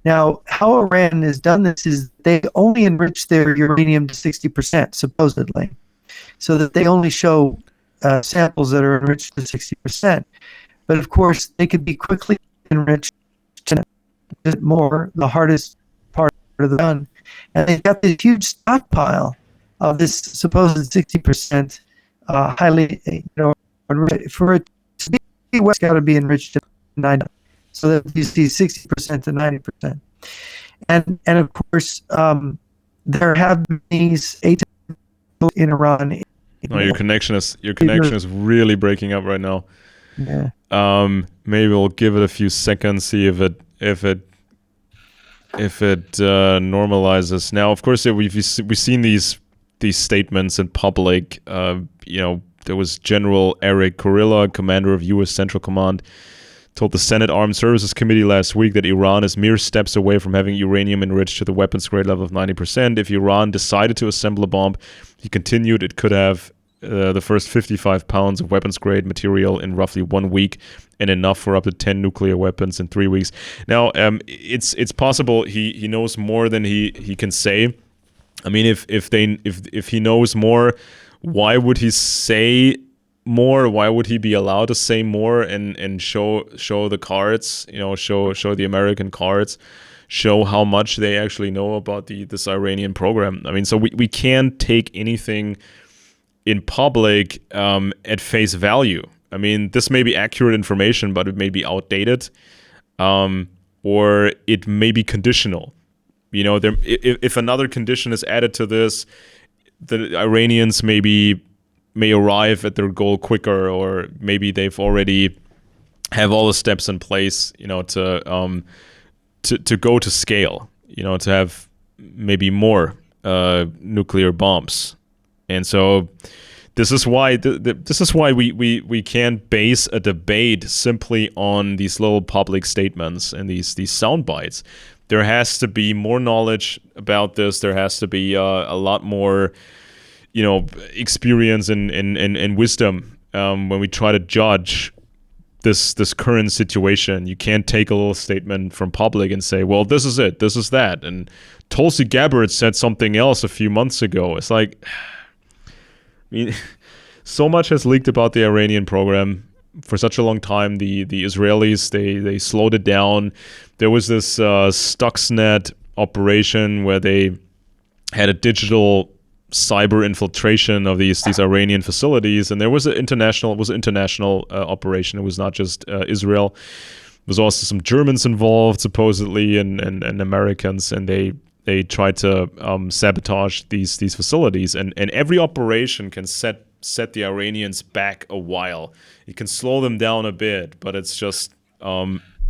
Now, how Iran has done this is they only enrich their uranium to 60%, supposedly, so that they only show samples that are enriched to 60%. But of course, they could be quickly enriched to more, the hardest part of the gun. And they've got this huge stockpile of this supposed 60% highly, for it to be what's got to be enriched to 90%. So that you see 60% to 90%. And of course, there have been these atypical in Iran. No, your connection is really breaking up right now. Yeah. Maybe we'll give it a few seconds, see if it normalizes. Now, of course, we've seen these statements in public. There was General Eric Kurilla, commander of U.S. Central Command, told the Senate Armed Services Committee last week that Iran is mere steps away from having uranium enriched to the weapons grade level of 90%. If Iran decided to assemble a bomb, he continued, it could have the first 55 pounds of weapons grade material in roughly 1 week, and enough for up to 10 nuclear weapons in 3 weeks. Now, it's possible he knows more than he can say. I mean, if he knows more, why would he say more? Why would he be allowed to say more and show the cards? Show the American cards, show how much they actually know about this Iranian program. I mean, so we can't take anything in public at face value. I mean, this may be accurate information, but it may be outdated, or it may be conditional. If another condition is added to this, the Iranians may arrive at their goal quicker, or maybe they've already have all the steps in place, to go to scale, to have maybe more nuclear bombs. And so this is why we can't base a debate simply on these little public statements and these sound bites. There has to be more knowledge about this. There has to be a lot more, experience and wisdom when we try to judge this current situation. You can't take a little statement from public and say, well, this is it, this is that. And Tulsi Gabbard said something else a few months ago. It's like, I mean, so much has leaked about the Iranian program for such a long time. The Israelis, they slowed it down. There was this Stuxnet operation where they had a digital cyber infiltration of these Iranian facilities, and there was an international operation. It was not just Israel. There was also some Germans involved, supposedly, and Americans, and they tried to sabotage these facilities. And every operation can set the Iranians back a while. It can slow them down a bit, but it's just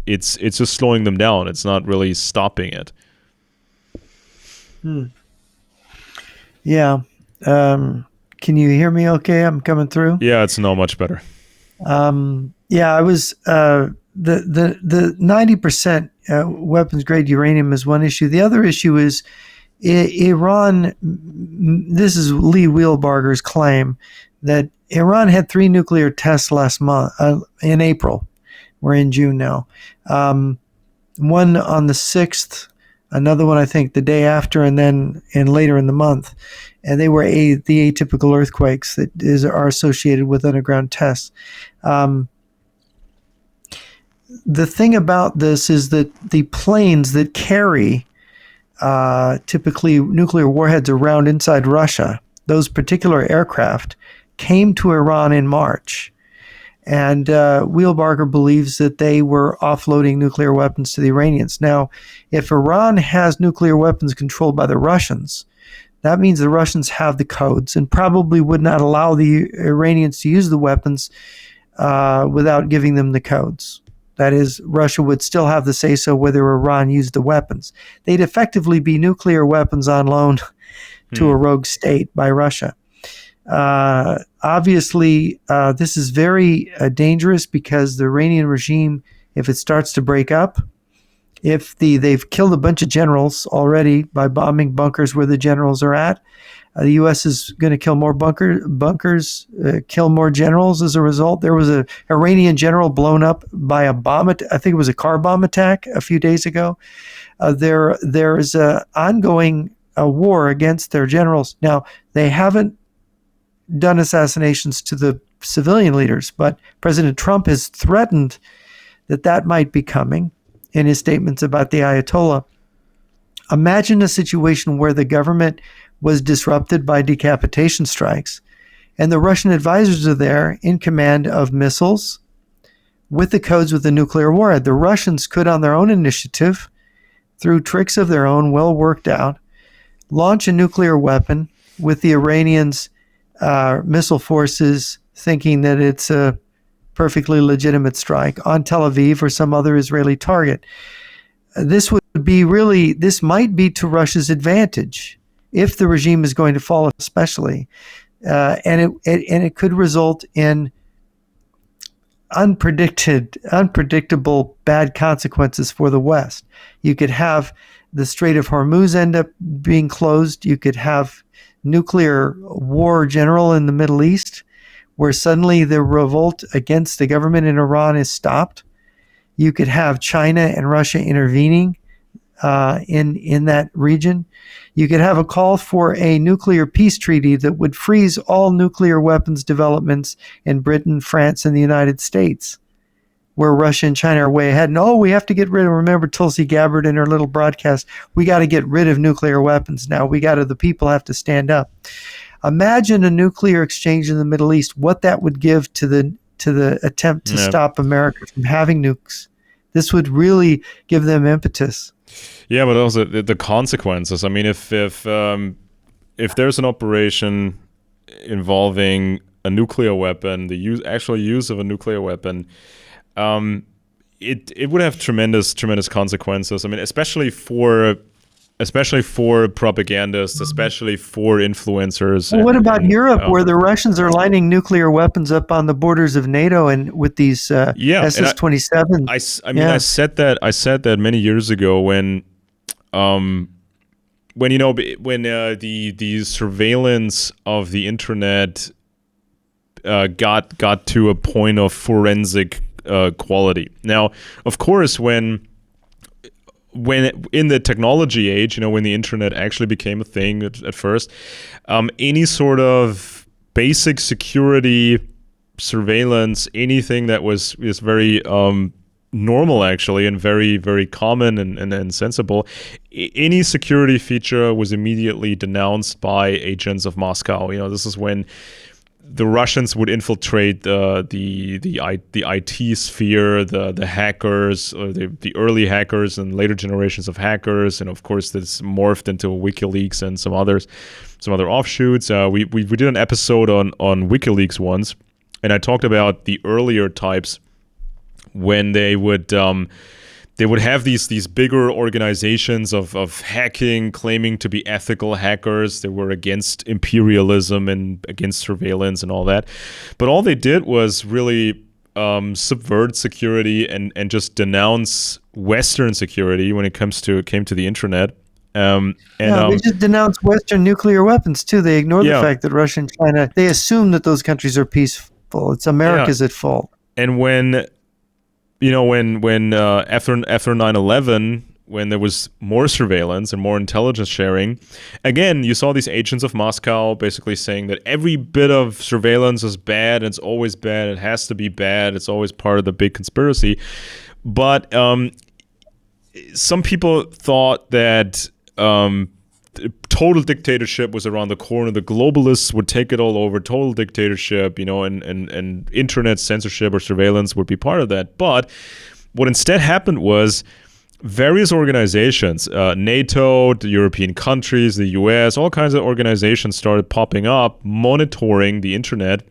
it's just slowing them down. It's not really stopping it. Yeah. Can you hear me okay? I'm coming through. Yeah, it's not much better. Yeah, I was the 90% weapons grade uranium is one issue. The other issue is Iran. This is Lee Wheelbarger's claim that Iran had 3 nuclear tests last month in April. We're in June now. One on the 6th, another one I think the day after, and then later in the month. And they were the atypical earthquakes that are associated with underground tests. The thing about this is that the planes that carry typically nuclear warheads around inside Russia, those particular aircraft, came to Iran in March. And Wheelbarger believes that they were offloading nuclear weapons to the Iranians. Now, if Iran has nuclear weapons controlled by the Russians, that means the Russians have the codes and probably would not allow the Iranians to use the weapons without giving them the codes. That is, Russia would still have the say-so whether Iran used the weapons. They'd effectively be nuclear weapons on loan to a rogue state by Russia. Obviously, this is very dangerous because the Iranian regime, if it starts to break up, they've killed a bunch of generals already by bombing bunkers where the generals are at. The U.S. is going to kill more bunkers, kill more generals as a result. There was an Iranian general blown up by a bomb. I think it was a car bomb attack a few days ago. There is an ongoing war against their generals. Now, they haven't done assassinations to the civilian leaders, but President Trump has threatened that might be coming in his statements about the Ayatollah. Imagine a situation where the government was disrupted by decapitation strikes, and the Russian advisors are there in command of missiles with the codes with the nuclear warhead. The Russians could, on their own initiative, through tricks of their own well worked out, launch a nuclear weapon with the Iranians' missile forces thinking that it's a perfectly legitimate strike on Tel Aviv or some other Israeli target. This might be to Russia's advantage if the regime is going to fall, especially, and it could result in unpredictable bad consequences for the West. You could have the Strait of Hormuz end up being closed. You could have nuclear war general in the Middle East, where suddenly the revolt against the government in Iran is stopped. You could have China and Russia intervening in that region. You could have a call for a nuclear peace treaty that would freeze all nuclear weapons developments in Britain, France, and the United States, where Russia and China are way ahead. And we have to get rid of, remember Tulsi Gabbard in her little broadcast, we got to get rid of nuclear weapons now. The people have to stand up. Imagine a nuclear exchange in the Middle East, what that would give to the attempt to stop America from having nukes. This would really give them impetus. Yeah, but also the consequences. I mean, if there's an operation involving a nuclear weapon, the actual use of a nuclear weapon, it would have tremendous consequences. I mean, especially for propagandists, especially for influencers. Well, what about Europe, where the Russians are lining nuclear weapons up on the borders of NATO and with these SS-27s? I said that many years ago when the surveillance of the internet got to a point of forensic quality. Now, of course, when in the technology age, when the internet actually became a thing at first, any sort of basic security surveillance, anything that was very normal actually and very, very common and sensible, any security feature was immediately denounced by agents of Moscow. This is when the Russians would infiltrate the IT sphere, the hackers, or the early hackers and later generations of hackers, and of course this morphed into WikiLeaks and some other offshoots. We did an episode on WikiLeaks once, and I talked about the earlier types when they would they would have these bigger organizations of hacking, claiming to be ethical hackers. They were against imperialism and against surveillance and all that. But all they did was really subvert security and just denounce Western security when it came to the internet. They just denounced Western nuclear weapons too. They ignore the fact that Russia and China, they assume that those countries are peaceful. It's America's at fault. And when after 9/11, when there was more surveillance and more intelligence sharing, again, you saw these agents of Moscow basically saying that every bit of surveillance is bad. It's always bad. It has to be bad. It's always part of the big conspiracy. But some people thought that total dictatorship was around the corner. The globalists would take it all over. Total dictatorship, and internet censorship or surveillance would be part of that. But what instead happened was various organizations, NATO, the European countries, the US, all kinds of organizations started popping up, monitoring the internet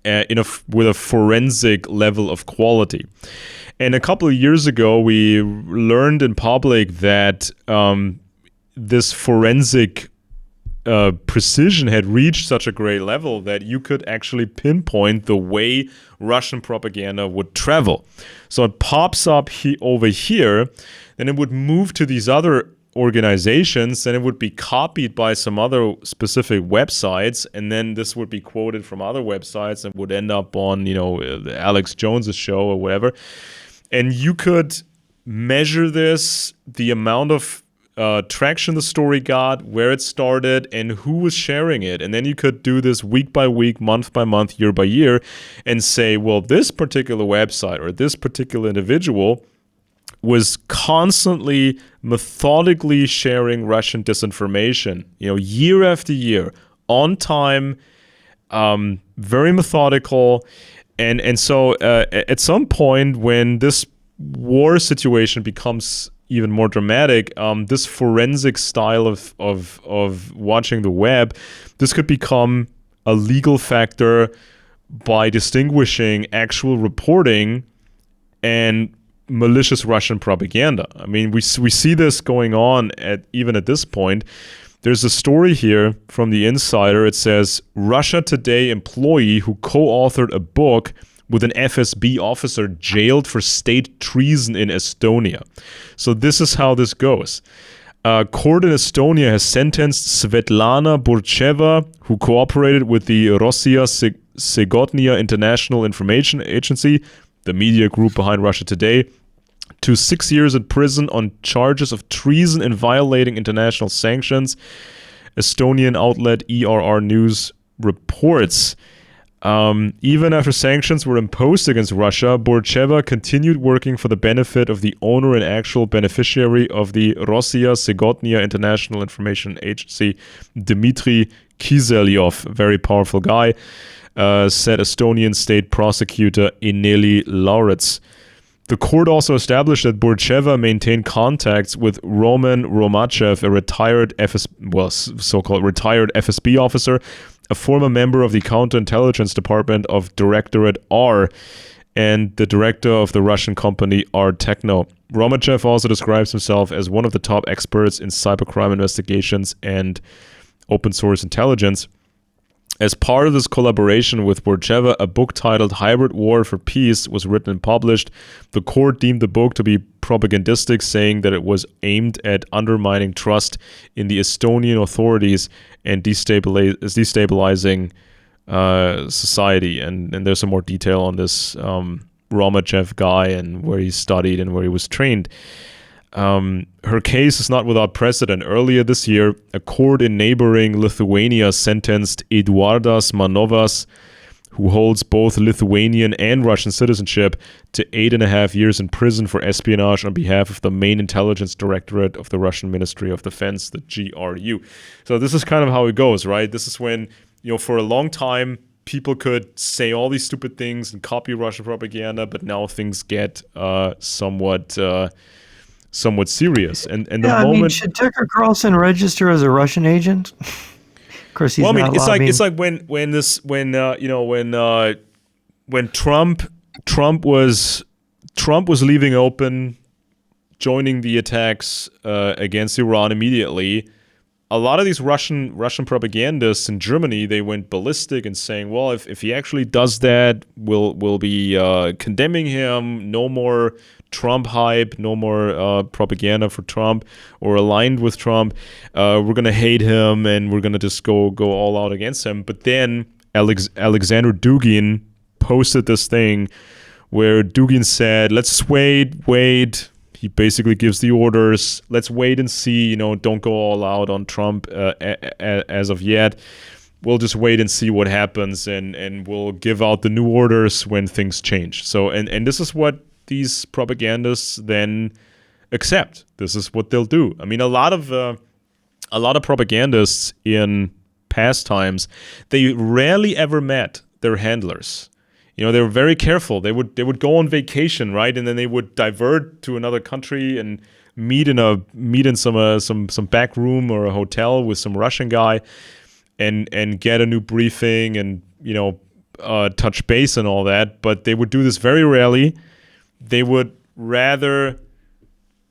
with a forensic level of quality. And a couple of years ago, we learned in public that this forensic precision had reached such a great level that you could actually pinpoint the way Russian propaganda would travel. So it pops up over here, then it would move to these other organizations, then it would be copied by some other specific websites, and then this would be quoted from other websites and would end up on, Alex Jones's show or whatever. And you could measure this, the amount of traction the story got, where it started, and who was sharing it. And then you could do this week by week, month by month, year by year, and say, well, this particular website or this particular individual was constantly, methodically sharing Russian disinformation, year after year, on time, very methodical. And so at some point when this war situation becomes even more dramatic, this forensic style of watching the web, this could become a legal factor by distinguishing actual reporting and malicious Russian propaganda. I mean, we see this going on even at this point. There's a story here from The Insider. It says, Russia Today employee who co-authored a book with an FSB officer jailed for state treason in Estonia. So this is how this goes. Court in Estonia has sentenced Svetlana Burcheva, who cooperated with the Rossiya Segotnia International Information Agency, the media group behind Russia Today, to 6 years in prison on charges of treason and violating international sanctions. Estonian outlet ERR News reports. Even after sanctions were imposed against Russia, Burcheva continued working for the benefit of the owner and actual beneficiary of the Rossiya Segotnia International Information Agency, Dmitry Kiselyov, very powerful guy, said Estonian state prosecutor Ineli Laurets. The court also established that Burcheva maintained contacts with Roman Romachev, a so-called retired FSB officer, a former member of the counterintelligence department of Directorate R, and the director of the Russian company R Techno. Romachev also describes himself as one of the top experts in cybercrime investigations and open source intelligence. As part of this collaboration with Burcheva, a book titled Hybrid War for Peace was written and published. The court deemed the book to be propagandistic, saying that it was aimed at undermining trust in the Estonian authorities and destabilizing society. And there's some more detail on this Romachev guy and where he studied and where he was trained. Her case is not without precedent. Earlier this year, a court in neighboring Lithuania sentenced Eduardas Manovas, who holds both Lithuanian and Russian citizenship, to 8.5 years in prison for espionage on behalf of the main intelligence directorate of the Russian Ministry of Defense, the GRU. So this is kind of how it goes, right? This is when, for a long time, people could say all these stupid things and copy Russian propaganda, but now things get somewhat serious. And the moment, should Tucker Carlson register as a Russian agent? Of course, he's not allowed. It's like when Trump was leaving open joining the attacks against Iran immediately, a lot of these Russian propagandists in Germany, they went ballistic and saying, well, if he actually does that, we'll be condemning him. No more Trump hype, no more propaganda for Trump or aligned with Trump. We're gonna hate him and we're gonna just go all out against him. But then Alexander Dugin posted this thing where Dugin said, let's wait. He basically gives the orders. Let's wait and see. Don't go all out on Trump as of yet. We'll just wait and see what happens, and we'll give out the new orders when things change. So, and this is what these propagandists then accept. This is what they'll do. I mean, a lot of propagandists in past times, they rarely ever met their handlers. They were very careful. They would go on vacation, right, and then they would divert to another country and meet in some back room or a hotel with some Russian guy, and get a new briefing and touch base and all that. But they would do this very rarely. They would rather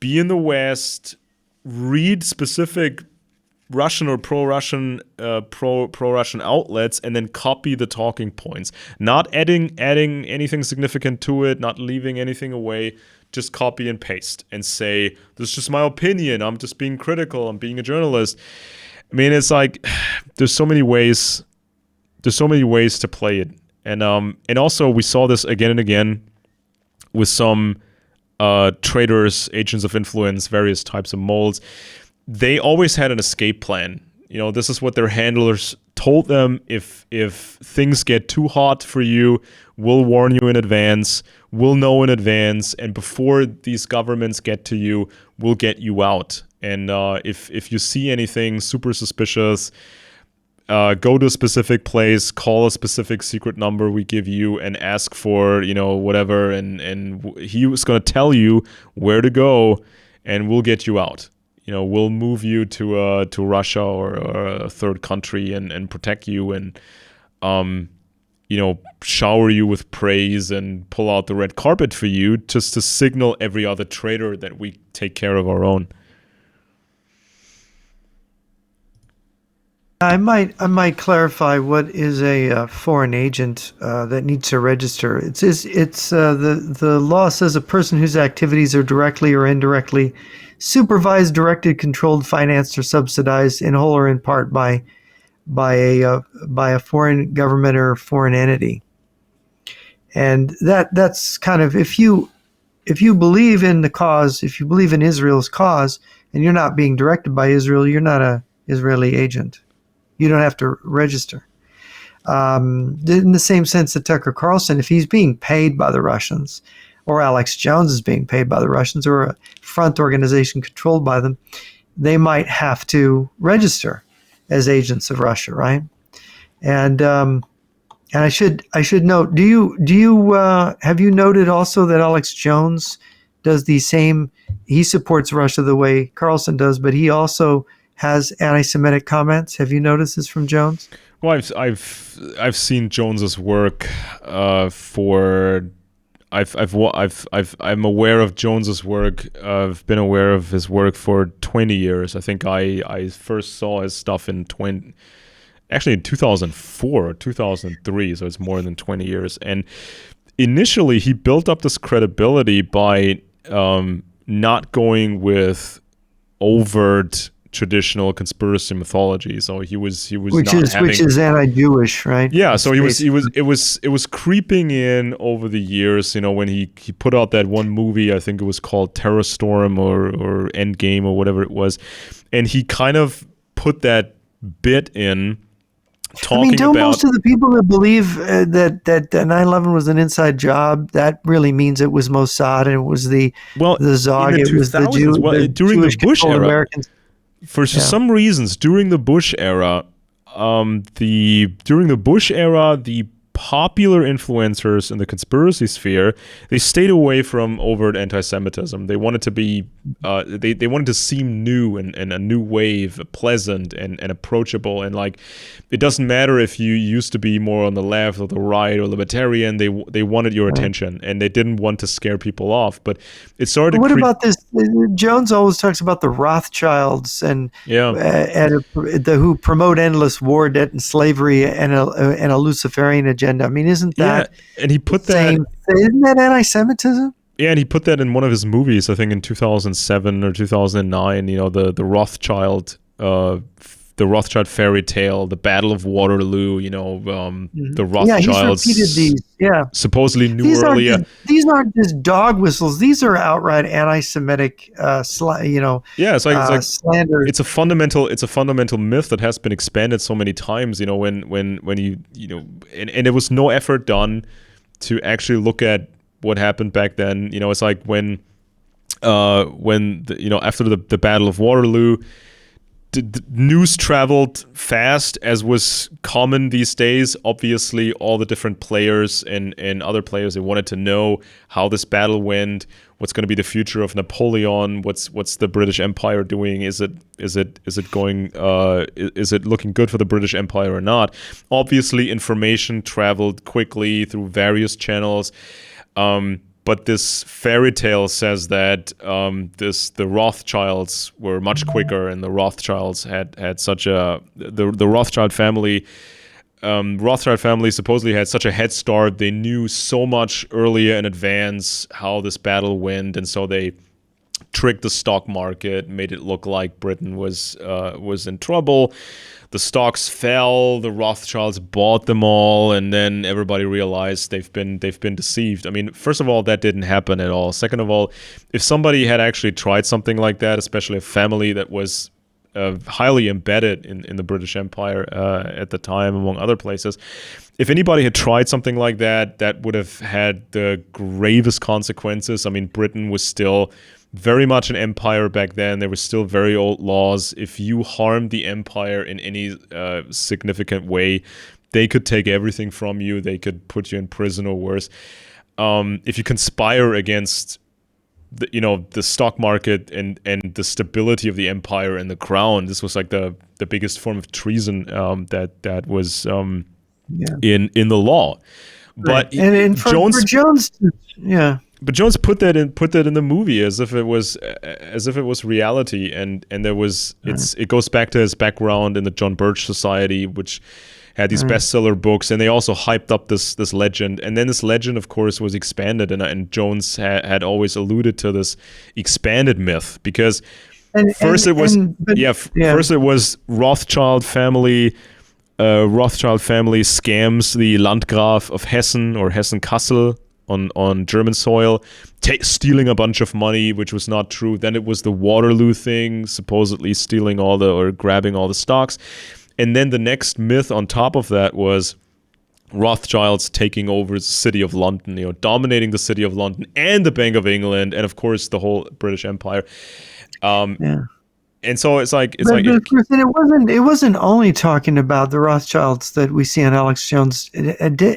be in the West, read specific Russian or pro-Russian outlets, and then copy the talking points, not adding anything significant to it, not leaving anything away, just copy and paste and say, this is just my opinion, I'm just being critical, I'm being a journalist. I mean, it's like there's so many ways to play it. And also we saw this again and again with some traitors, agents of influence, various types of molds. They always had an escape plan. This is what their handlers told them. If things get too hot for you, we'll warn you in advance. We'll know in advance. And before these governments get to you, we'll get you out. And if you see anything super suspicious, go to a specific place, call a specific secret number we give you, and ask for, whatever. And he was going to tell you where to go, and we'll get you out. We'll move you to Russia or a third country and protect you and, shower you with praise and pull out the red carpet for you just to signal every other traitor that we take care of our own. I might clarify what is a foreign agent that needs to register. The law says a person whose activities are directly or indirectly supervised, directed, controlled, financed, or subsidized in whole or in part by a foreign government or foreign entity. And that's kind of, if you believe in the cause, if you believe in Israel's cause, and you're not being directed by Israel, you're not an Israeli agent. You don't have to register. In the same sense that Tucker Carlson, if he's being paid by the Russians, or Alex Jones is being paid by the Russians, or a front organization controlled by them, they might have to register as agents of Russia, right? And I should note, have you noted also that Alex Jones does the same? He supports Russia the way Carlson does, but he also has anti-Semitic comments. Have you noticed this from Jones? Well, I've seen Jones's work I'm aware of Jones's work. I've been aware of his work for 20 years. I think I first saw his stuff in 2004 or 2003, so it's more than 20 years. And initially, he built up this credibility by not going with overt traditional conspiracy mythology. So he was which is anti-Jewish, right? Yeah. So it was creeping in over the years. When he put out that one movie, I think it was called Terror Storm or Endgame or whatever it was, and he kind of put that bit in. Don't most of the people that believe that 9/11 was an inside job, that really means it was Mossad and it was the Zog, it was the Jew, during the Bush era. Americans. For some reasons, during the Bush era, the popular influencers in the conspiracy sphere, they stayed away from overt anti-Semitism. They wanted to be, they wanted to seem new and a new wave, pleasant and approachable. And like, it doesn't matter if you used to be more on the left or the right or libertarian. They wanted your attention, and they didn't want to scare people off. But it started. What about this? Jones always talks about the Rothschilds and who promote endless war, debt, and slavery, and a Luciferian agenda. I mean, isn't that? Yeah, and he put that. Isn't that anti-Semitism? Yeah, and he put that in one of his movies, I think in 2007 or 2009. You know, the Rothschild. The Rothschild fairy tale, the Battle of Waterloo, you know, the Rothschilds. Yeah, he's repeated these. Yeah, supposedly knew earlier. These aren't just dog whistles. These are outright anti-Semitic, it's like slander. It's a fundamental myth that has been expanded so many times. You know, when you know, and there was no effort done to actually look at what happened back then. You know, it's like when after the Battle of Waterloo. The news traveled fast, as was common these days. Obviously, all the different players and other players, they wanted to know how this battle went, what's going to be the future of Napoleon, what's the British Empire doing, is it looking good for the British Empire or not? Obviously, information traveled quickly through various channels. But this fairy tale says that the Rothschilds were much quicker, and the Rothschilds had such a the Rothschild family. Rothschild family supposedly had such a head start. They knew so much earlier in advance how this battle went, and so they tricked the stock market, made it look like Britain was in trouble. The stocks fell, the Rothschilds bought them all, and then everybody realized they've been deceived. I mean, first of all, that didn't happen at all. Second of all, if somebody had actually tried something like that, especially a family that was highly embedded in the British Empire at the time, among other places, if anybody had tried something like that, that would have had the gravest consequences. I mean, Britain was still very much an empire back then. There were still very old laws. If you harmed the empire in any significant way, they could take everything from you. They could put you in prison or worse. If you conspire against the stock market and the stability of the empire and the crown, this was like the biggest form of treason that was in the law. But right. And for Jones, yeah. But Jones put that in the movie as if it was reality, and there was it goes back to his background in the John Birch Society, which had these bestseller books, and they also hyped up this legend, and then this legend, of course, was expanded, and Jones had always alluded to this expanded myth, because first it was Rothschild family scams the Landgraf of Hessen or Hessen-Kassel on German soil, stealing a bunch of money, which was not true. Then it was the Waterloo thing, supposedly stealing grabbing all the stocks. And then the next myth on top of that was Rothschilds taking over the city of London, dominating the city of London and the Bank of England, and of course the whole British Empire. And so it wasn't only talking about the Rothschilds that we see on Alex Jones.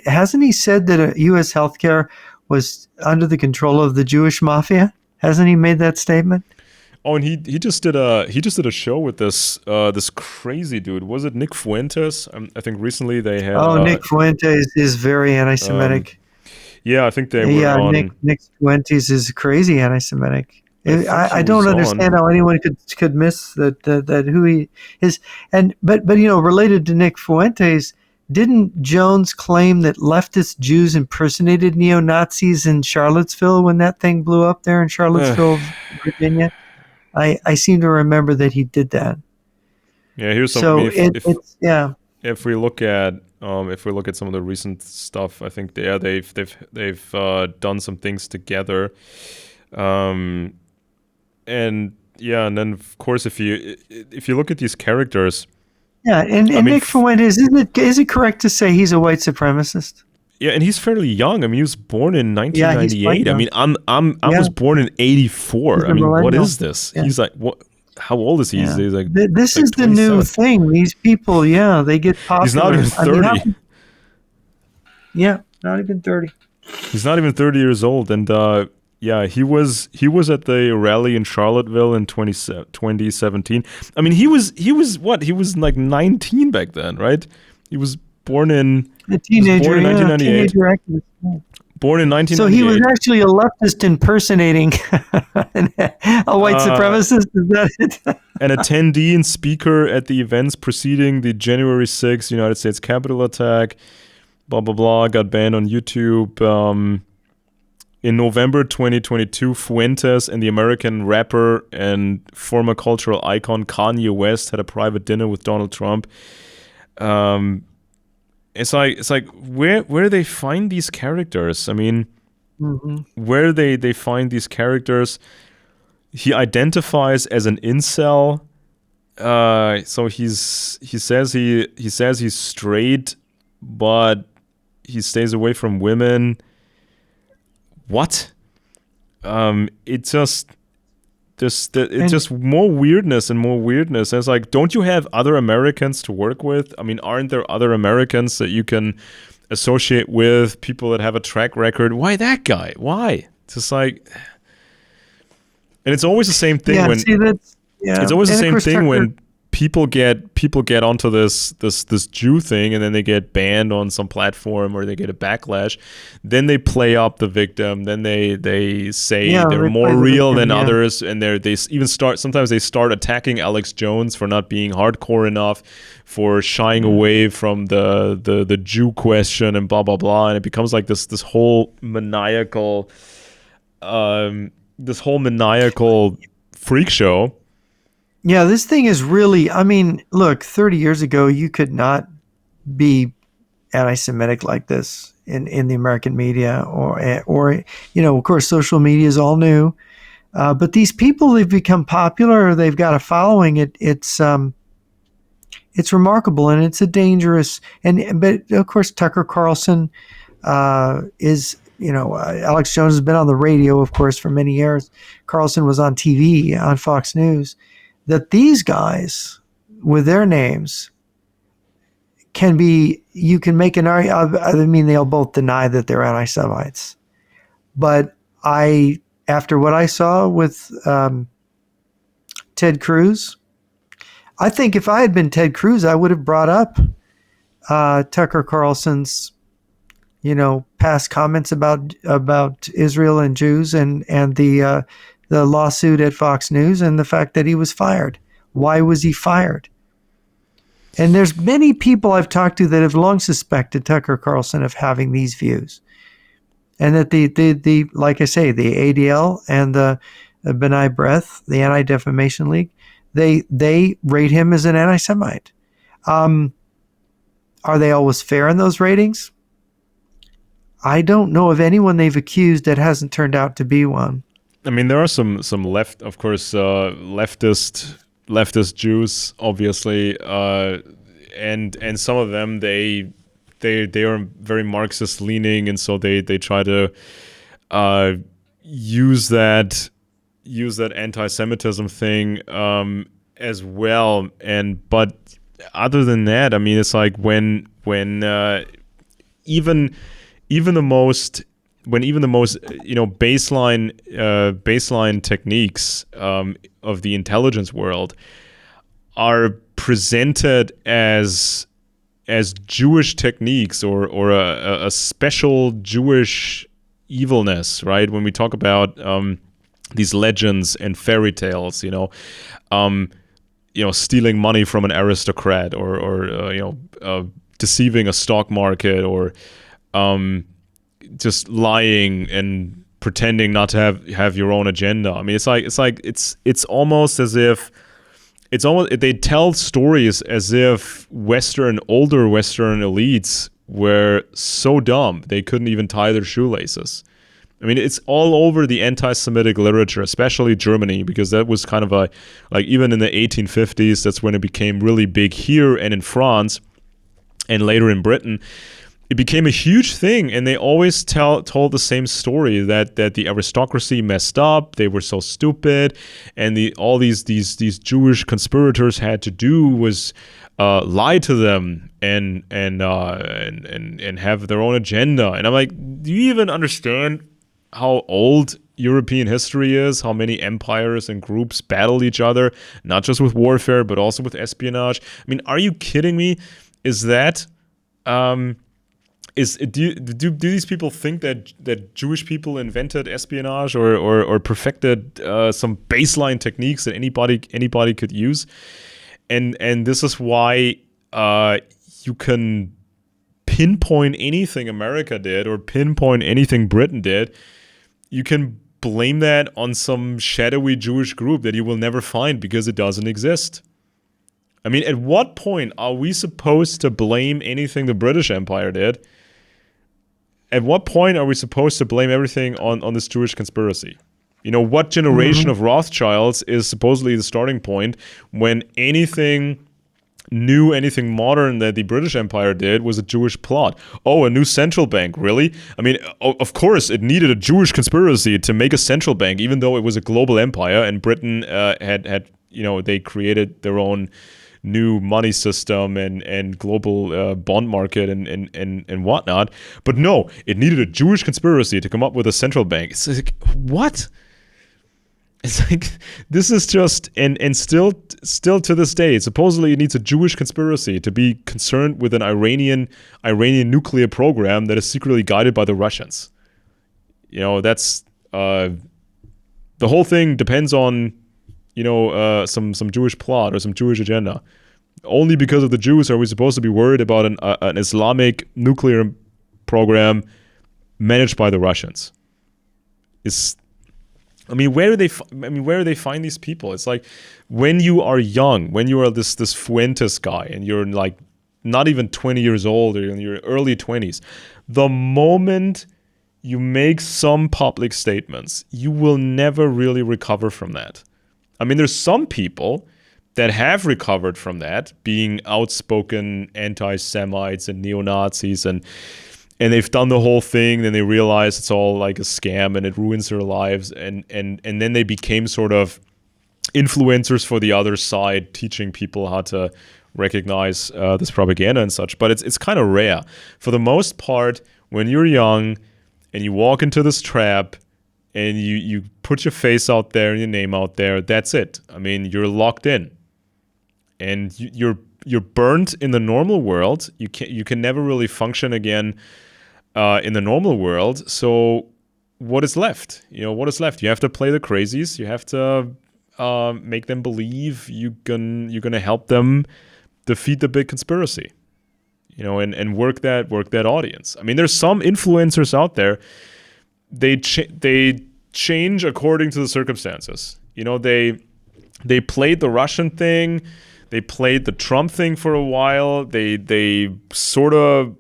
Hasn't he said that U.S. healthcare was under the control of the Jewish mafia? Hasn't he made that statement? Oh, and he just did a show with this crazy dude. Was it Nick Fuentes? I think recently they had. Oh, Nick Fuentes is very anti-Semitic. Yeah, I think they were on. Nick Fuentes is crazy anti-Semitic. I don't understand how anyone could miss that who he is. But related to Nick Fuentes, didn't Jones claim that leftist Jews impersonated neo-Nazis in Charlottesville when that thing blew up there in Charlottesville, Virginia? I seem to remember that he did that. Yeah, here's something. If we look at some of the recent stuff, I think they've done some things together. And then of course if you look at these characters, Nick Fuentes, is it correct to say he's a white supremacist? Yeah, and he's fairly young. I mean, he was born in 1998. I mean, I was born in 84. I mean, what is this? Yeah. He's like, what? How old is he? Yeah. He's like, this is the new thing. These people, they get popular. He's not even 30. Yeah, not even 30. He's not even 30 years old, and yeah, he was at the rally in Charlottesville in 2017. I mean, he was what? He was like 19 back then, right? He was born in A teenager, 1998. teenager activist. Yeah. Born in 1998. So he was actually a leftist impersonating a white supremacist. Is that it? An attendee and speaker at the events preceding the January 6th United States Capitol attack. Blah, blah, blah. Got banned on YouTube. In November 2022, Fuentes and the American rapper and former cultural icon Kanye West had a private dinner with Donald Trump. It's like where do they find these characters? I mean, where they find these characters? He identifies as an incel. So he says he's straight, but he stays away from women. What? It's just more weirdness and more weirdness. And it's like, don't you have other Americans to work with? I mean, aren't there other Americans that you can associate with, people that have a track record? Why that guy? Why? It's just like, and it's always the same thing it's always the same thing when people get onto this Jew thing, and then they get banned on some platform or they get a backlash. Then they play up the victim. Then they say they're more real than others, and they even sometimes they start attacking Alex Jones for not being hardcore enough, for shying away from the Jew question, and blah blah blah. And it becomes like this whole maniacal freak show. Yeah, this thing is really, I mean, look, 30 years ago, you could not be anti-Semitic like this in the American media or of course, social media is all new. But these people, they've become popular, they've got a following. It's remarkable, and it's a dangerous, but of course, Tucker Carlson is, Alex Jones has been on the radio, of course, for many years. Carlson was on TV, on Fox News. That these guys, with their names, you can make an argument. I mean, they'll both deny that they're anti-Semites. But after what I saw with Ted Cruz, I think if I had been Ted Cruz, I would have brought up Tucker Carlson's, past comments about Israel and Jews and the lawsuit at Fox News and the fact that he was fired. Why was he fired? And there's many people I've talked to that have long suspected Tucker Carlson of having these views. And that the like I say, the ADL and the B'nai B'rith, the Anti-Defamation League, they rate him as an anti-Semite. Are they always fair in those ratings? I don't know of anyone they've accused that hasn't turned out to be one. I mean, there are some leftist Jews, obviously, and some of them they are very Marxist leaning, and so they try to use that anti-Semitism thing as well. But other than that, I mean, it's like when even the most baseline techniques of the intelligence world are presented as Jewish techniques or a special Jewish evilness, right? When we talk about these legends and fairy tales, stealing money from an aristocrat or deceiving a stock market or just lying and pretending not to have your own agenda. I mean, it's almost as if they tell stories as if older Western elites were so dumb they couldn't even tie their shoelaces. I mean, it's all over the anti-Semitic literature, especially Germany, because that was kind of like even in the 1850s, that's when it became really big here and in France and later in Britain. it became a huge thing, and they always told the same story that the aristocracy messed up, they were so stupid, and all these Jewish conspirators had to do was lie to them and have their own agenda. And I'm like, do you even understand how old European history is? How many empires and groups battled each other, not just with warfare but also with espionage? I mean, are you kidding me? Is that do these people think that Jewish people invented espionage or perfected some baseline techniques that anybody could use? And this is why you can pinpoint anything America did or pinpoint anything Britain did. You can blame that on some shadowy Jewish group that you will never find because it doesn't exist. I mean, at what point are we supposed to blame anything the British Empire did? At what point are we supposed to blame everything on this Jewish conspiracy? You know, what generation of Rothschilds is supposedly the starting point when anything new, anything modern that the British Empire did was a Jewish plot? Oh, a new central bank, really? I mean, of course, it needed a Jewish conspiracy to make a central bank, even though it was a global empire and Britain had they created their own new money system and global bond market and whatnot. But no, it needed a Jewish conspiracy to come up with a central bank. It's like, what? It's like, this is just, and still to this day, supposedly it needs a Jewish conspiracy to be concerned with an Iranian nuclear program that is secretly guided by the Russians. You know, that's, the whole thing depends on, some Jewish plot or some Jewish agenda. Only because of the Jews are we supposed to be worried about an Islamic nuclear program managed by the Russians. Where do they find these people? It's like, when you are young, when you are this Fuentes guy, and you're like not even 20 years old, or in your early 20s, the moment you make some public statements, you will never really recover from that. I mean, there's some people that have recovered from that, being outspoken anti-Semites and neo-Nazis, and they've done the whole thing, then they realize it's all like a scam and it ruins their lives, and then they became sort of influencers for the other side, teaching people how to recognize this propaganda and such. But it's kind of rare. For the most part, when you're young and you walk into this trap and you put your face out there and your name out there, that's it. I mean, you're locked in, and you're burnt in the normal world. You can never really function again in the normal world. So what is left? What is left? You have to play the crazies. You have to make them believe you're gonna help them defeat the big conspiracy. And work that audience. I mean, there's some influencers out there. They change according to the circumstances. They played the Russian thing. They played the Trump thing for a while. They sort of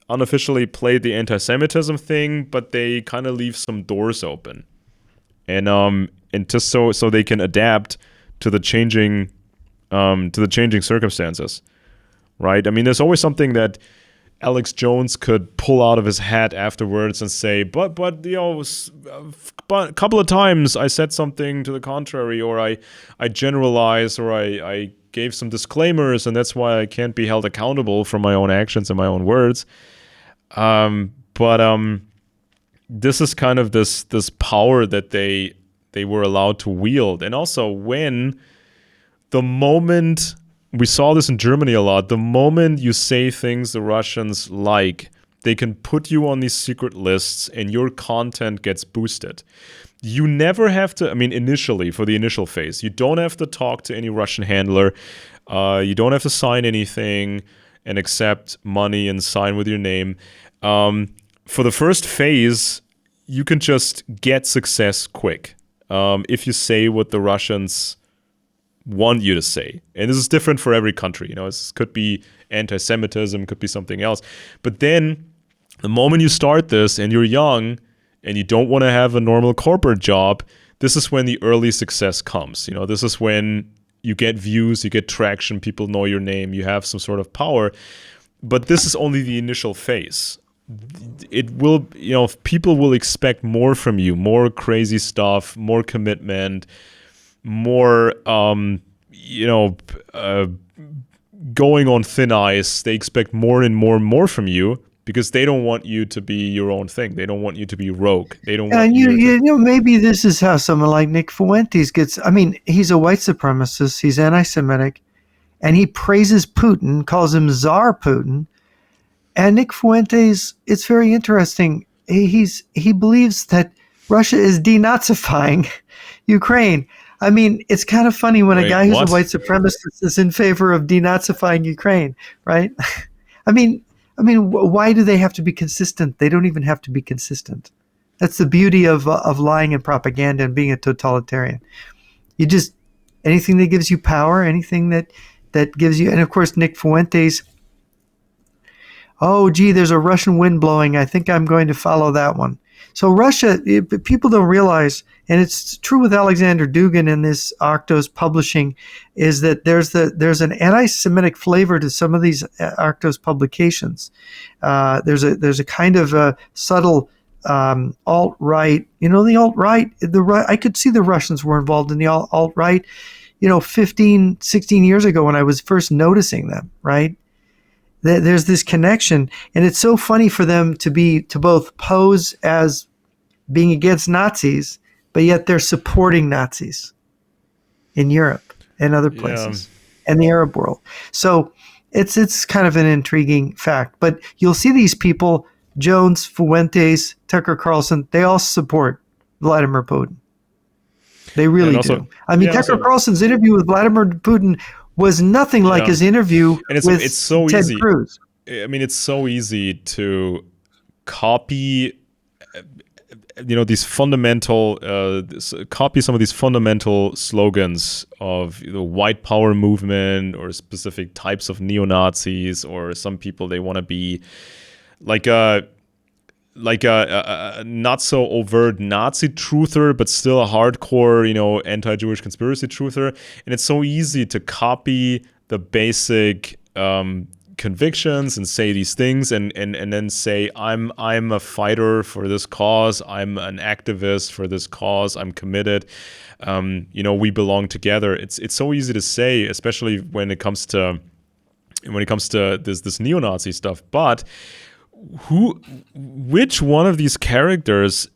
unofficially played the anti-Semitism thing, but they kind of leave some doors open, and just so they can adapt to the changing circumstances, right? I mean, there's always something that Alex Jones could pull out of his hat afterwards and say, but a couple of times I said something to the contrary, or I generalized, or I gave some disclaimers, and that's why I can't be held accountable for my own actions and my own words. But this is kind of this power that they were allowed to wield. And also, when the moment, we saw this in Germany a lot, the moment you say things the Russians like, they can put you on these secret lists and your content gets boosted. You never have to, initially, for the initial phase, you don't have to talk to any Russian handler. You don't have to sign anything and accept money and sign with your name. For the first phase, you can just get success quick if you say what the Russians want you to say. And this is different for every country. This could be anti-Semitism, could be something else. But then the moment you start this and you're young and you don't want to have a normal corporate job, this is when the early success comes. This is when you get views, you get traction, people know your name, you have some sort of power. but this is only the initial phase. It will, people will expect more from you, more crazy stuff, more commitment, more, going on thin ice. They expect more and more and more from you because they don't want you to be your own thing. They don't want you to be rogue. They don't want And you to... maybe this is how someone like Nick Fuentes gets. I mean, he's a white supremacist. He's anti-Semitic, and he praises Putin, calls him Tsar Putin. And Nick Fuentes, it's very interesting. He believes that Russia is denazifying Ukraine. I mean, it's kind of funny when a guy who's a white supremacist is in favor of denazifying Ukraine, right? I mean, why do they have to be consistent? They don't even have to be consistent. That's the beauty of lying and propaganda and being a totalitarian. You just, anything that gives you power, anything that gives you, and of course, Nick Fuentes, oh, gee, there's a Russian wind blowing. I think I'm going to follow that one. So Russia, people don't realize, and it's true with Alexander Dugin in this Arctos publishing, is that there's an anti-Semitic flavor to some of these Arctos publications. There's a kind of a subtle alt-right. The alt-right, I could see the Russians were involved in the alt-right, 15, 16 years ago when I was first noticing them, right? There's this connection, and it's so funny for them to both pose as being against Nazis, but yet they're supporting Nazis in Europe and other places and the Arab world. So it's kind of an intriguing fact. But you'll see these people, Jones, Fuentes, Tucker Carlson, they all support Vladimir Putin. They really do. I mean, Tucker Carlson's interview with Vladimir Putin was nothing like his interview with Ted Cruz. I mean, it's so easy to copy, these fundamental, copy some of these fundamental slogans of the white power movement or specific types of neo-Nazis, or some people, they want to be like a not so overt Nazi truther, but still a hardcore, anti-Jewish conspiracy truther. And it's so easy to copy the basic convictions and say these things and then say, I'm a fighter for this cause. I'm an activist for this cause. I'm committed. We belong together. It's so easy to say, especially when it comes to this neo-Nazi stuff. But which one of these characters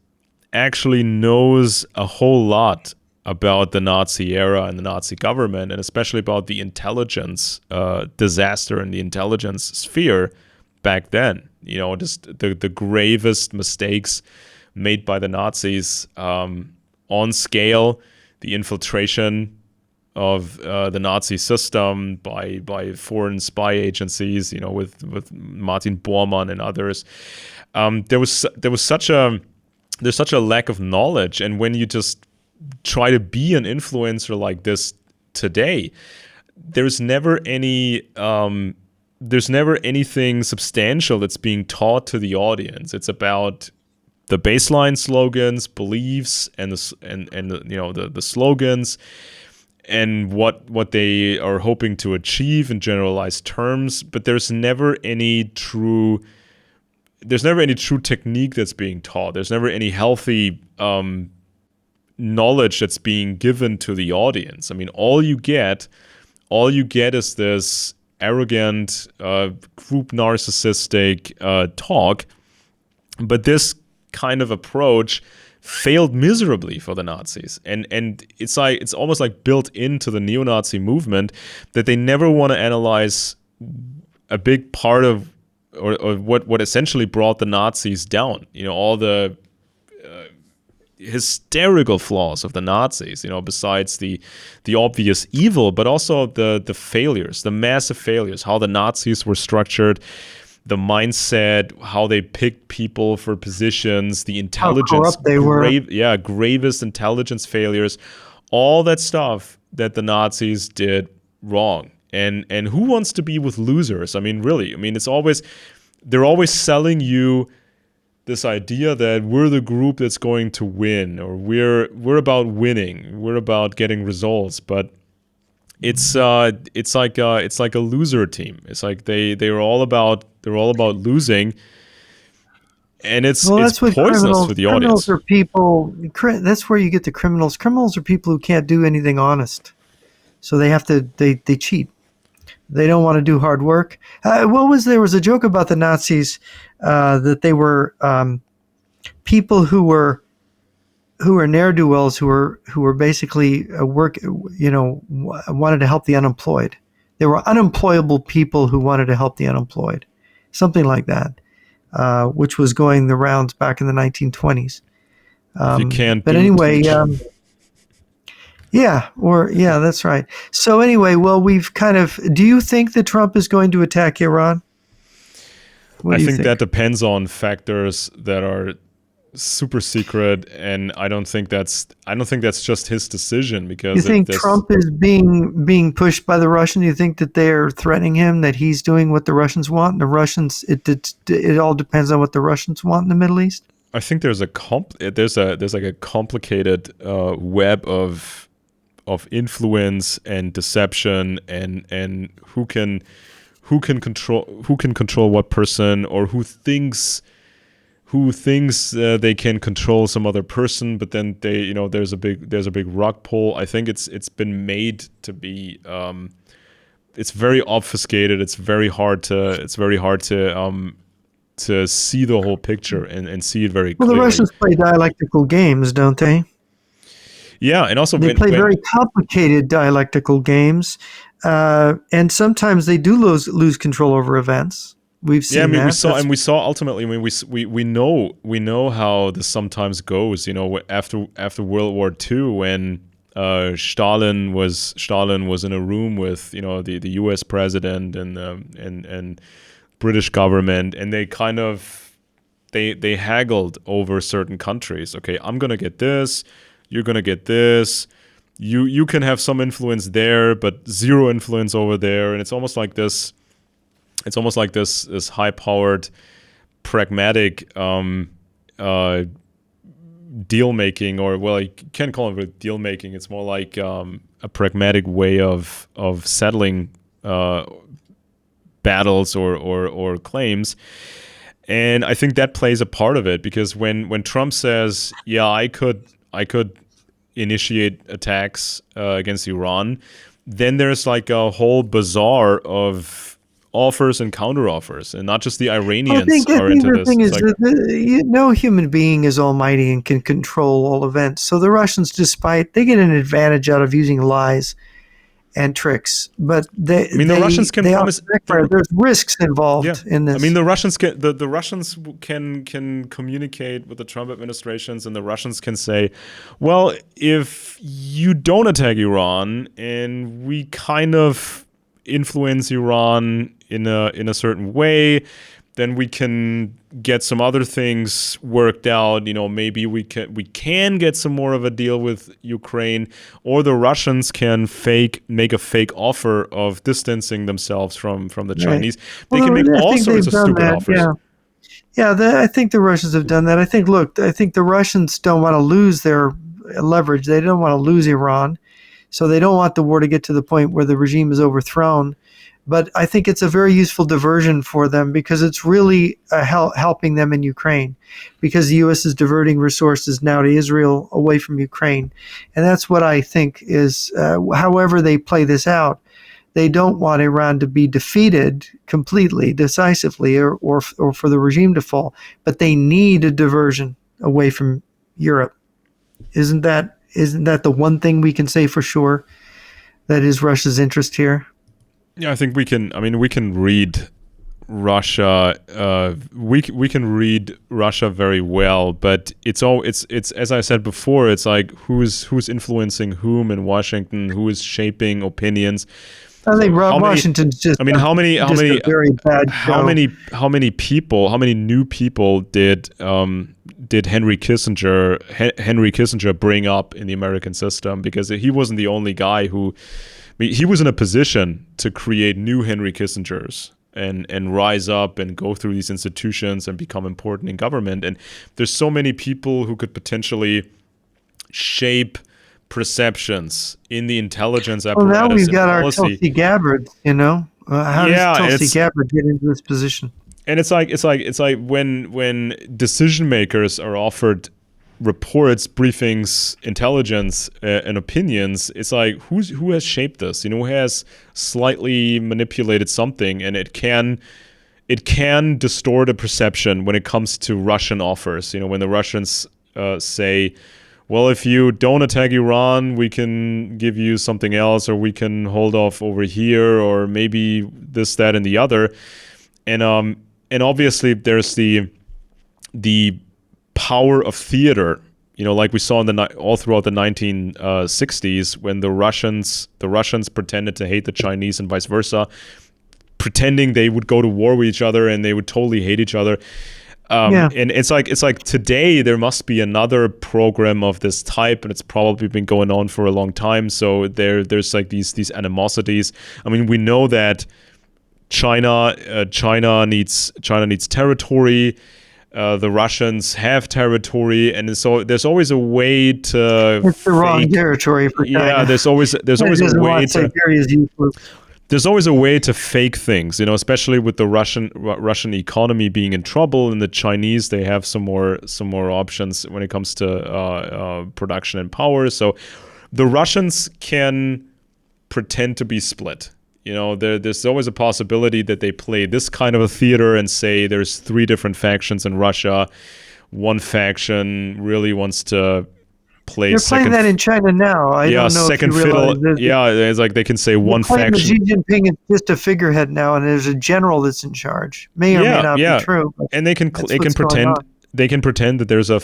actually knows a whole lot about the Nazi era and the Nazi government, and especially about the intelligence disaster in the intelligence sphere back then? Just the gravest mistakes made by the Nazis on scale, the infiltration of the Nazi system by foreign spy agencies, with Martin Bormann and others. There's such a lack of knowledge, and when you just try to be an influencer like this today, there's never anything substantial that's being taught to the audience. It's about the baseline slogans, beliefs, and the slogans, and what they are hoping to achieve in generalized terms, but there's never any true technique that's being taught. There's never any healthy knowledge that's being given to the audience. I mean, all you get is this arrogant, group narcissistic talk. But this kind of approach failed miserably for the Nazis, and it's almost like built into the neo-Nazi movement that they never want to analyze a big part of or what essentially brought the Nazis down. All the hysterical flaws of the Nazis. Besides the obvious evil, but also the failures, the massive failures, how the Nazis were structured, the mindset, how they picked people for positions, the intelligence, how corrupt they were. Gravest intelligence failures, all that stuff that the Nazis did wrong. And who wants to be with losers? I mean, really, they're always selling you this idea that we're the group that's going to win, or we're about winning, we're about getting results. But it's like a loser team. It's like they're all about losing, and it's Well, it's that's what poisonous for the criminals audience. are people. That's where you get the criminals. Criminals are people who can't do anything honest, so they have to they cheat. They don't want to do hard work. There was a joke about the Nazis that they were people who were ne'er do wells who were basically wanted to help the unemployed. They were unemployable people who wanted to help the unemployed, something like that, which was going the rounds back in the 1920s. If you can't But do, anyway, teach. yeah, that's right. So anyway, well, we've kind of. Do you think that Trump is going to attack Iran? What I do you think that think? depends on factors that are super secret, and I don't think that's just his decision, You because if think this, Trump is being pushed by the Russians? You think that they're threatening him, that he's doing what the Russians want? And the Russians, it all depends on what the Russians want in the Middle East. I think there's there's like a complicated web of influence and deception, and who can control what person, or who thinks they can control some other person, but then there's a big rug pull. I think it's been made to be it's very obfuscated. It's very hard to see the whole picture and see it very Well, the clearly. Russians play dialectical games, don't they? Yeah, and also They play very complicated dialectical games, and sometimes they do lose control over events. We've yeah, I seen mean, that. we saw ultimately. I mean, we know how this sometimes goes. After World War II, when Stalin was in a room with the U.S. president and British government, and they kind of they haggled over certain countries. Okay, I'm gonna get this, you're gonna get this. You can have some influence there, but zero influence over there, and it's almost like this. It's almost like this high-powered, pragmatic deal making, or well, you can't call it deal making. It's more like a pragmatic way of settling battles or claims. And I think that plays a part of it, because when Trump says, "Yeah, I could initiate attacks against Iran," then there's like a whole bazaar of offers and counteroffers, and not just the Iranians I are think into the this. thing It's is like, that no human being is almighty and can control all events. So the Russians, despite they get an advantage out of using lies and tricks, but I mean, the Russians can they often promise. backfire. There's risks Yeah, involved in I mean, this. the Russians can communicate with the Trump administrations, and the Russians can say, well, if you don't attack Iran and we kind of influence Iran in a certain way, then we can get some other things worked out. Maybe we can get some more of a deal with Ukraine, or the Russians can make a fake offer of distancing themselves from the Right. Chinese. They can Well, make I all think they've sorts of done stupid that. offers. Yeah. Yeah, I think the Russians have done that. I think the Russians don't want to lose their leverage. They don't want to lose Iran. So they don't want the war to get to the point where the regime is overthrown. But I think it's a very useful diversion for them, because it's really helping them in Ukraine, because the U.S. is diverting resources now to Israel away from Ukraine. And that's what I think is, however they play this out, they don't want Iran to be defeated completely, decisively, or for the regime to fall. But they need a diversion away from Europe. Isn't that the one thing we can say for sure that is Russia's interest here? Yeah, I think we can. I mean, we can read Russia. We can read Russia very well, but it's as I said before. It's like who's influencing whom in Washington, who is shaping opinions. I think How many? Washington's just I mean, just a very bad show. how many new people did Henry Kissinger bring up in the American system? Because he wasn't the only guy who. I mean, he was in a position to create new Henry Kissingers and rise up and go through these institutions and become important in government. And there's so many people who could potentially shape perceptions in the intelligence Well, now apparatus we've and got our policy. Tulsi Gabbard. How Yeah, does Tulsi Gabbard get into this position? and it's like when decision makers are offered reports, briefings, intelligence, and opinions, it's like who has shaped this? Who has slightly manipulated something, and it can distort a perception when it comes to Russian offers. When the Russians say, well, if you don't attack Iran, we can give you something else, or we can hold off over here, or maybe this, that, and the other. And obviously there's the power of theater, like we saw all throughout the 1960s when the Russians pretended to hate the Chinese and vice versa, pretending they would go to war with each other and they would totally hate each other. And it's like today there must be another program of this type, and it's probably been going on for a long time. So there's like these animosities. I mean, we know that China needs territory. The Russians have territory, and so there's always a way to. It's the wrong territory for China. Yeah, there's always a way to. Siberia's useless. There's always a way to fake things, especially with the Russian economy being in trouble, and the Chinese, they have some more options when it comes to production and power. So the Russians can pretend to be split. There's always a possibility that they play this kind of a theater and say there's 3 different factions in Russia. One faction really wants to play. They're playing that in China now. I don't know second if you fiddle. Yeah, it's like they can say one faction. Xi Jinping is just a figurehead now, and there's a general that's in charge. May or may not be true. And they can pretend. They can pretend that there's a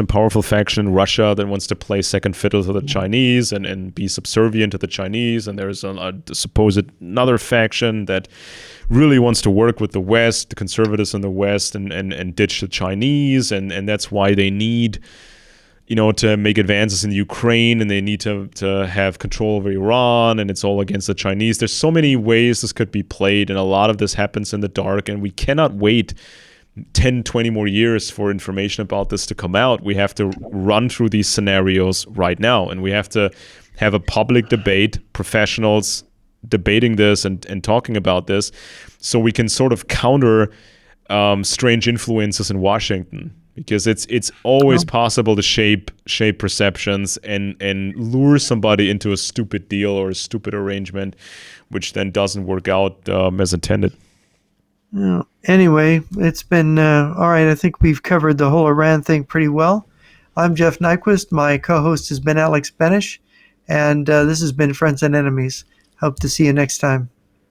powerful faction in Russia that wants to play second fiddle to the Chinese and be subservient to the Chinese, and there's a supposed another faction that really wants to work with the West, the conservatives in the West, and ditch the Chinese, and that's why they need to make advances in Ukraine, and they need to have control over Iran, and it's all against the Chinese. There's so many ways this could be played, and a lot of this happens in the dark, and we cannot wait 10, 20 more years for information about this to come out. We have to run through these scenarios right now, and we have to have a public debate, professionals debating this and talking about this, so we can sort of counter strange influences in Washington, because it's always possible to shape perceptions and lure somebody into a stupid deal or a stupid arrangement, which then doesn't work out as intended. Anyway, it's been all right. I think we've covered the whole Iran thing pretty well. I'm Jeff Nyquist. My co-host has been Alex Benesch, and this has been Friends and Enemies. Hope to see you next time.